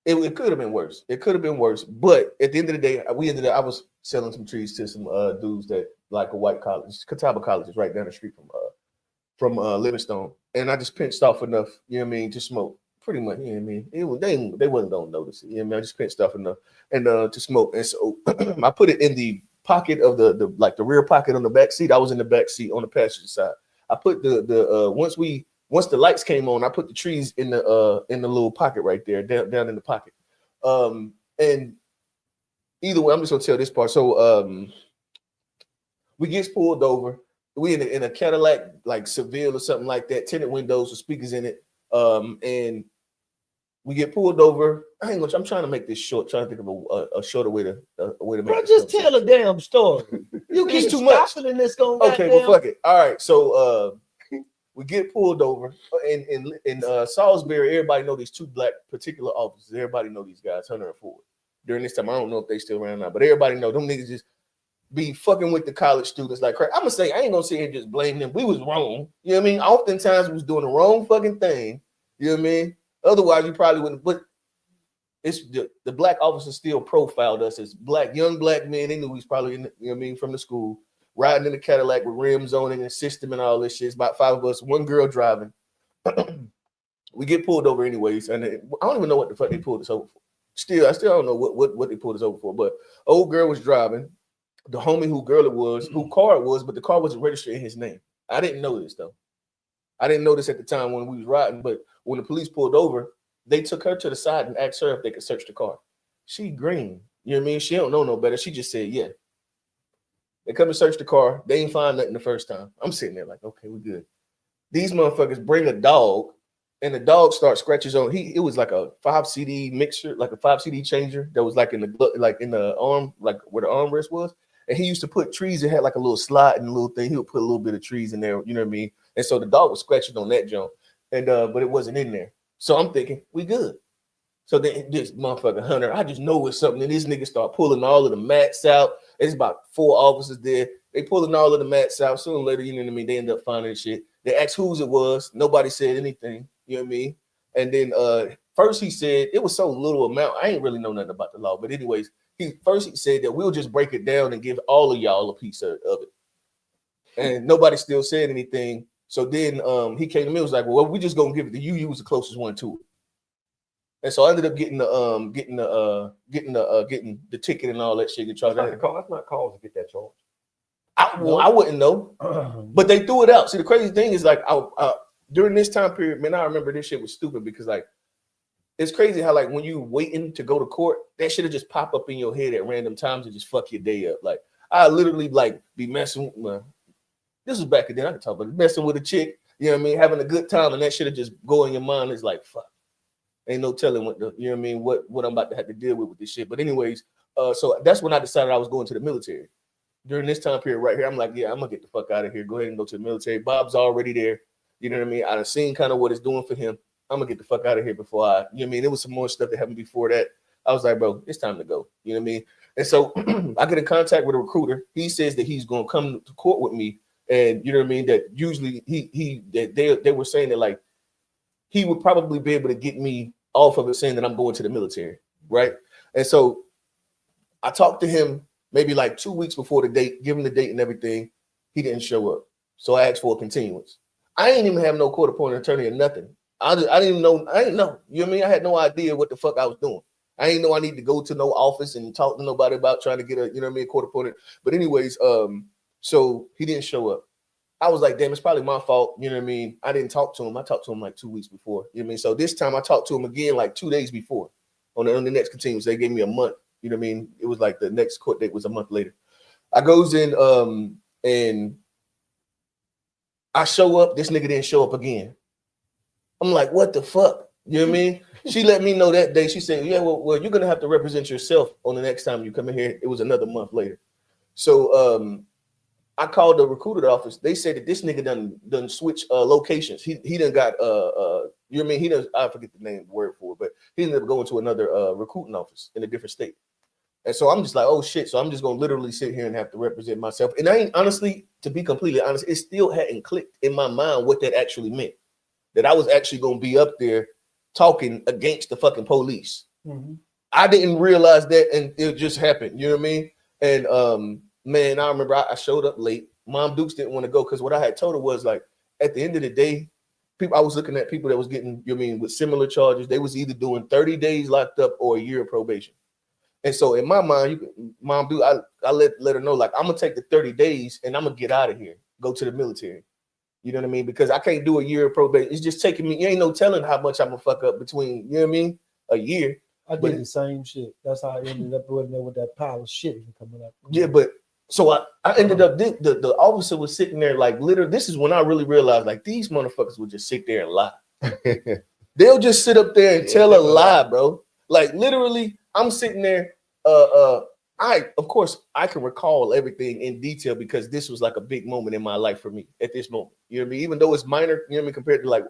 it could have been worse. It could have been worse. But at the end of the day, I was selling some trees to some dudes that like a white college, Catawba College is right down the street from Livingstone. And I just pinched off enough, you know what I mean, to smoke. Pretty much, you know what I mean? They wasn't gonna notice it. You know what I mean? I just pinched off enough and to smoke. And so I put it in the pocket of the rear pocket on the back seat. I was in the back seat on the passenger side. I put once the lights came on, I put the trees in the little pocket right there, down in the pocket. And either way, I'm just gonna tell this part. So we get pulled over. We in a Cadillac like Seville or something like that, tinted windows with speakers in it. And we get pulled over. I'm trying to make this short. Trying to think of a shorter way to make. Bro, just tell a damn story. You keep too much. And this going. Okay, well, fuck it. All right, so We get pulled over in Salisbury. Everybody know these two black particular officers. Everybody know these guys, Hunter and Ford. During this time, I don't know if they still around now, but everybody know them niggas just be fucking with the college students like crap. I'm gonna say I ain't gonna sit here and just blame them. We was wrong. You know what I mean? Oftentimes we was doing the wrong fucking thing. You know what I mean? Otherwise, you probably wouldn't. But it's the black officers still profiled us as young black men. They knew we was probably in the, you know what I mean, from the school, riding in the Cadillac with rims on it and system and all this shit. It's about 5 of us, one girl driving. We get pulled over anyways, and I don't even know what the fuck they pulled us over for. I still don't know what they pulled us over for. But old girl was driving. The homie who car it was, but the car wasn't registered in his name. I didn't know this though. I didn't know this at the time when we was riding, but when the police pulled over, they took her to the side and asked her if they could search the car. She green. You know what I mean? She don't know no better. She just said, yeah. They come and search the car. They ain't find nothing the first time. I'm sitting there like, okay, we good. These motherfuckers bring a dog, and the dog starts scratches on. It was like a 5 CD mixer, like a 5 CD changer that was like in the arm, like where the armrest was. And he used to put trees. It had like a little slide and a little thing. He would put a little bit of trees in there. You know what I mean? And so the dog was scratching on that joint, and but it wasn't in there. So I'm thinking we good. So then this motherfucker Hunter, I just know it's something. And these niggas start pulling all of the mats out. It's about 4 officers there. They pulling all of the mats out. Sooner or later, you know what I mean? They end up finding shit. They asked whose it was. Nobody said anything. You know what I mean? And then first he said it was so little amount. I ain't really know nothing about the law, but anyways. He said that we'll just break it down and give all of y'all a piece of it. And nobody still said anything. So then he came to me and was like, well, we just gonna give it to you. You was the closest one to it. And so I ended up getting the ticket and all that shit. Get charged. That's not cause to get that charge. I wouldn't know. But they threw it out. See, the crazy thing is like during this time period, man, I remember this shit was stupid because like it's crazy how like when you waiting to go to court, that should have just pop up in your head at random times and just fuck your day up. Like I literally like be messing with this was back then. I can talk about it, messing with a chick, you know what I mean, having a good time, and that should have just go in your mind. It's like fuck. Ain't no telling what you know what I mean, what I'm about to have to deal with this shit. But anyways, so that's when I decided I was going to the military. During this time period right here, I'm like, yeah, I'm gonna get the fuck out of here. Go ahead and go to the military. Bob's already there. You know what I mean? I done seen kind of what it's doing for him. I'm gonna get the fuck out of here before you know what I mean? There was some more stuff that happened before that. I was like, bro, it's time to go. You know what I mean? And so I get in contact with a recruiter. He says that he's gonna come to court with me, and you know what I mean? That usually they were saying that like he would probably be able to get me off of it, saying that I'm going to the military, right? And so I talked to him maybe like 2 weeks before the date, give him the date and everything. He didn't show up, so I asked for a continuance. I ain't even have no court-appointed attorney or nothing. I didn't know. You know what I mean? I had no idea what the fuck I was doing. I didn't know I need to go to no office and talk to nobody about trying to get a, you know what I mean, court appointed. But anyways, so he didn't show up. I was like, damn, it's probably my fault. You know what I mean? I didn't talk to him. I talked to him like 2 weeks before. You know what I mean? So this time I talked to him again like 2 days before on the next continuance. They gave me a month. You know what I mean? It was like the next court date was a month later. I goes in and I show up. This nigga didn't show up again. I'm like, what the fuck? You know what I mean? She let me know that day. She said, yeah, well, you're going to have to represent yourself on the next time you come in here. It was another month later. So I called the recruiter office. They said that this nigga done switch locations. He done got, you know what I mean? He does, I forget the name, the word for it, but he ended up going to another recruiting office in a different state. And so I'm just like, oh shit. So I'm just going to literally sit here and have to represent myself. And I ain't, honestly, to be completely honest, it still hadn't clicked in my mind what that actually meant. That I was actually going to be up there talking against the fucking police. Mm-hmm. I didn't realize that, and it just happened. You know what I mean? And man, I remember I showed up late. Mom Dukes didn't want to go because what I had told her was like, at the end of the day, I was looking at people that was getting, you know what I mean, with similar charges. They was either doing 30 days locked up or a year of probation. And so in my mind, Mom Duke, I let her know like I'm gonna take the 30 days and I'm gonna get out of here, go to the military. You know what I mean? Because I can't do a year of probation. It's just taking me. You ain't no telling how much I'm gonna fuck up between. You know what I mean? A year. I did the same shit. That's how I ended up with that pile of shit coming up. Yeah, but so I ended up. The officer was sitting there like literally. This is when I really realized like these motherfuckers would just sit there and lie. They'll just sit up there and tell a lie, bro. Like literally, I'm sitting there. of course, I can recall everything in detail because this was like a big moment in my life for me at this moment. You know what I mean? Even though it's minor, you know what I mean, compared to like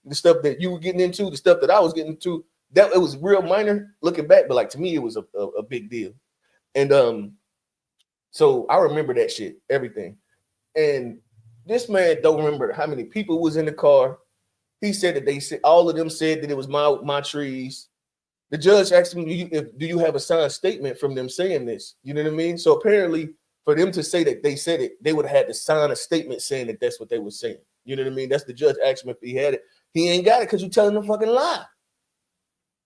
the stuff that you were getting into, the stuff that I was getting into, that it was real minor looking back, but like to me, it was a big deal. And so I remember that shit, everything. And this man don't remember how many people was in the car. He said that they said all of them said that it was my trees. The judge asked him, do you have a signed statement from them saying this? You know what I mean? So apparently, for them to say that they said it, they would have had to sign a statement saying that that's what they were saying. You know what I mean? That's the judge asked him if he had it. He ain't got it because you're telling a fucking lie.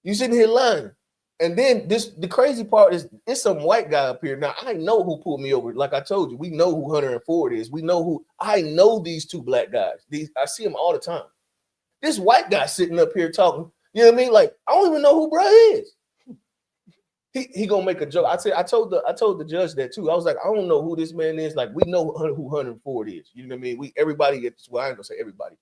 You sitting here lying. And then the crazy part is it's some white guy up here. Now, I know who pulled me over. Like I told you, we know who Hunter and Ford is. I know these two black guys. I see them all the time. This white guy sitting up here talking, you know what I mean? Like, I don't even know who bruh is. He gonna make a joke. I told the judge that too. I was like, I don't know who this man is. Like, we know who Hunter and Ford is. You know what I mean? Everybody gets, well, I ain't gonna say everybody,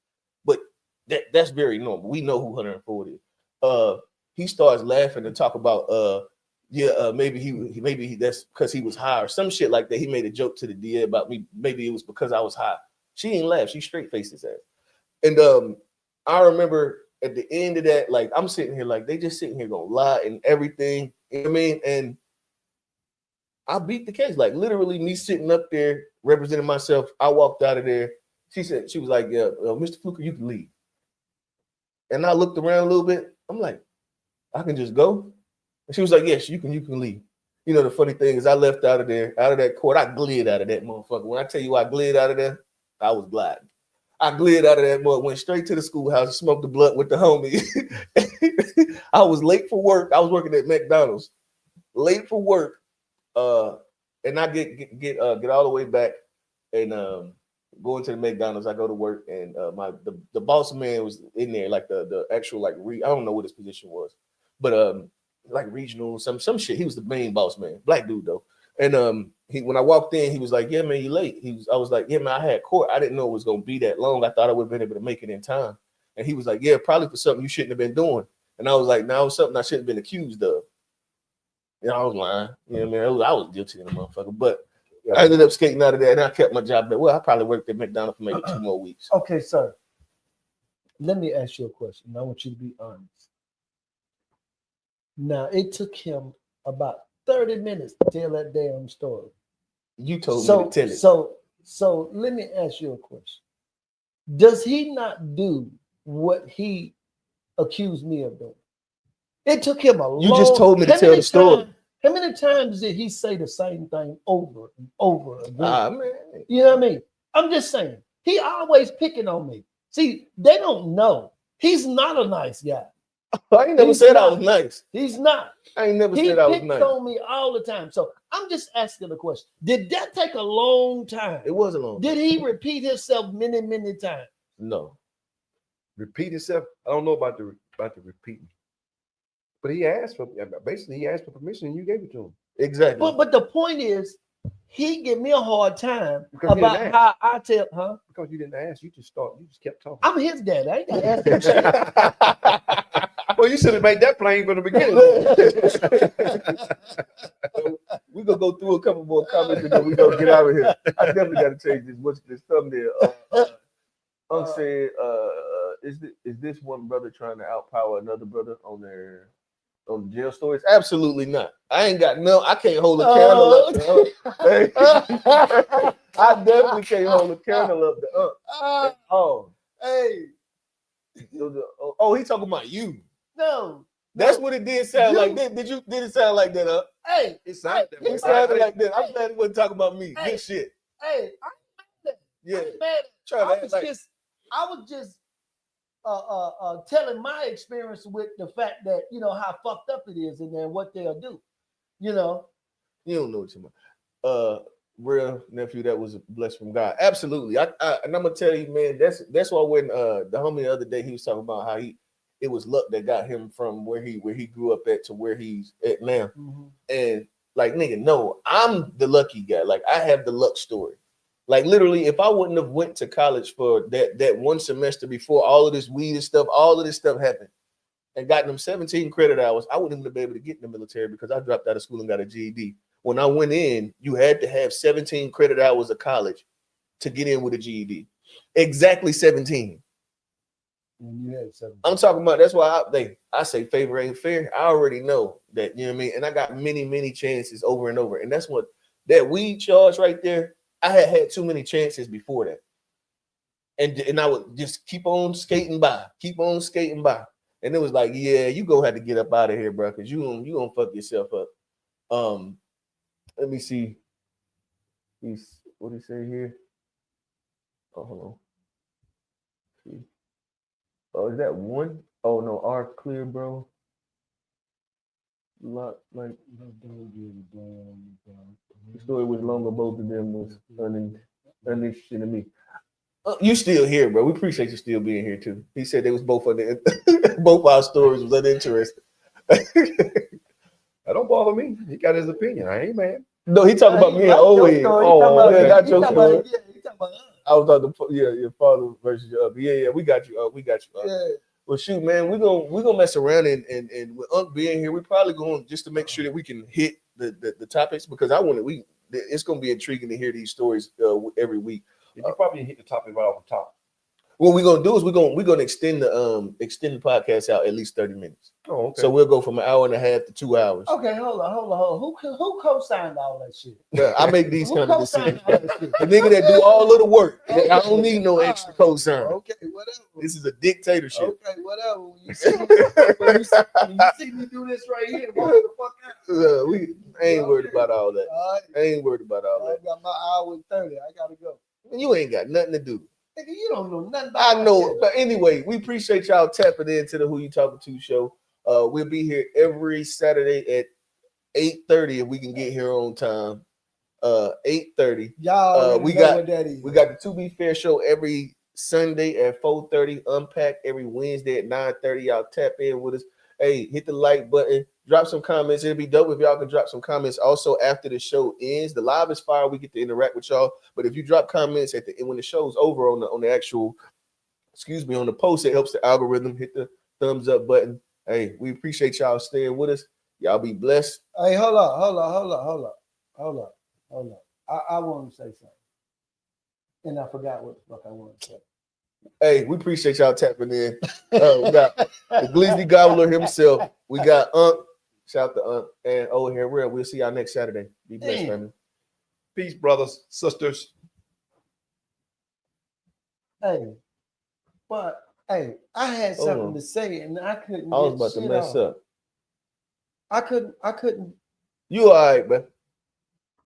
but that's very normal. We know who Hunter and Ford is. He starts laughing and talk about maybe that's because he was high or some shit like that. He made a joke to the DA about me. Maybe it was because I was high. She ain't laugh. She straight faced his ass. And I remember at the end of that, like I'm sitting here like they just sitting here gonna lie and everything. You know what I mean? And I beat the case. Like literally me sitting up there representing myself. I walked out of there. She was like, yeah, Mr. Fluker, you can leave. And I looked around a little bit. I'm like, I can just go. And she was like, yes, you can leave. You know, the funny thing is I left out of that court. I glid out of that motherfucker. When I tell you I glid out of there, I was gliding. I glid out of that mud, went straight to the schoolhouse and smoked the blunt with the homie. I was late for work. I was working at McDonald's. Late for work. And I get all the way back and going to the McDonald's. I go to work and the boss man was in there, like the actual like I don't know what his position was, but like regional some shit. He was the main boss man, black dude though. And when I walked in, he was like, "Yeah, man, you late." I was like, "Yeah, man, I had court. I didn't know it was gonna be that long. I thought I would have been able to make it in time." And he was like, "Yeah, probably for something you shouldn't have been doing." And I was like, "No, it was something I shouldn't have been accused of." You know, I was lying. You know what I mean? I was guilty of the motherfucker, but I ended up skating out of there, and I kept my job. But well, I probably worked at McDonald's for maybe 2 more weeks. Okay, sir. Let me ask you a question. I want you to be honest. Now, it took him about 30 minutes to tell that damn story. You told me to tell it. So let me ask you a question. Does he not do what he accused me of doing? It took him a long time. You just told me to tell the story. How many times did he say the same thing over and over again? Man. You know what I mean? I'm just saying. He always picking on me. See, they don't know. He's not a nice guy. I ain't never said I was nice. He's not. I ain't never said I was nice. He picked on me all the time. So I'm just asking a question. Did that take a long time? It was a long time. Did he repeat himself many, many times? No. Repeat himself? I don't know about the repeating. But he asked for permission and you gave it to him. Exactly. But the point is, he give me a hard time about how I tell, huh? Because you didn't ask, you just kept talking. I'm his dad. I ain't got to ask him shit. Well, you should have made that plain from the beginning. We're gonna go through a couple more comments and then we're gonna get out of here. I definitely gotta change this. What's this thumbnail? Unc said, is this one brother trying to outpower another brother on the jail stories? Absolutely not. I can't hold a candle up. I definitely can't hold a candle up to Unc. Hey. Oh, he talking about you. No. That's what it did sound like. Did it sound like that, Unc? Hey. It sounded that way. It sounded like that. I'm glad he wasn't talking about me. Good shit. Hey, I'm mad. Yeah. I'm mad. I was just telling my experience with the fact that, you know, how fucked up it is and then what they'll do. You know. You don't know what you mean. Real nephew, that was a blessing from God. Absolutely. And I'm gonna tell you, man, that's why when the homie the other day he was talking about how it was luck that got him from where he grew up at to where he's at now. Mm-hmm. And like, nigga, no, I'm the lucky guy. Like, I have the luck story. Like, literally, if I wouldn't have went to college for that one semester before all of this weed and stuff, all of this stuff happened, and got them 17 credit hours, I wouldn't even have been able to get in the military because I dropped out of school and got a GED. when I went in, you had to have 17 credit hours of college to get in with a GED. Exactly 17. And you had 17. I'm talking about, that's why I say favor ain't fair. I already know that, you know what I mean? And I got many chances over and over. And that's what that weed charge right there. I had too many chances before that. And I would just keep on skating by. And it was like, yeah, you gonna have to get up out of here, bro, because you gonna fuck yourself up. Let me see. What do you say here? Oh, hold on. Oh, is that one? Oh no, R clear, bro. Lot like the story was longer. Both of them was uninteresting to me. You still here, bro? We appreciate you still being here too. He said they was both both our stories was uninteresting. That don't bother me. He got his opinion. I ain't mad. No, he talking about me and OleHead. Oh, yeah, okay. got your story. He talking about us. I was talking to your father versus your other. Yeah, we got you. We got you. Yeah. Well, shoot, man, we're gonna mess around and with Unc being here, we probably going just to make sure that we can hit the topics, because it's gonna be intriguing to hear these stories every week. You probably hit the topic right off the top. What we're gonna do is we're gonna extend the podcast out at least 30 minutes. Oh, okay. So we'll go from an hour and a half to 2 hours. Okay, hold on. Who co-signed all that shit? Yeah, I make these kind of decisions. All that shit? The nigga that do all of the work. I don't need no extra co-sign. Okay, whatever. This is a dictatorship. Okay, whatever. When you see me do this right here, walk the fuck out. I ain't worried about all that. All right. I ain't worried about all that. I got my hour and 30. I gotta go. You ain't got nothing to do. Nigga, you don't know nothing about I know, that. but anyway, we appreciate y'all tapping into the Who You Talking To show. We'll be here every Saturday at 8:30 if we can get here on time. 8:30. Y'all we know got what that is. We got the To Be Fair show every Sunday at 4:30. Unpack every Wednesday at 9:30. Y'all tap in with us. Hey, hit the like button. Drop some comments. It'll be dope if y'all can drop some comments. Also, after the show ends, the live is fire. We get to interact with y'all. But if you drop comments at the end when the show's over on the actual, on the post, it helps the algorithm. Hit the thumbs up button. Hey, we appreciate y'all staying with us. Y'all be blessed. Hey, hold up. I want to say something. And I forgot what the fuck I wanted to say. Hey, we appreciate y'all tapping in. We got the Glizzy Gobbler himself. We got Unc. Shout out to Unc and OleHead Rell. We'll see y'all next Saturday. Be blessed, family. Peace, brothers, sisters. Hey, but hey, I had something to say and I couldn't. I was about to mess up. I couldn't. You all right, man?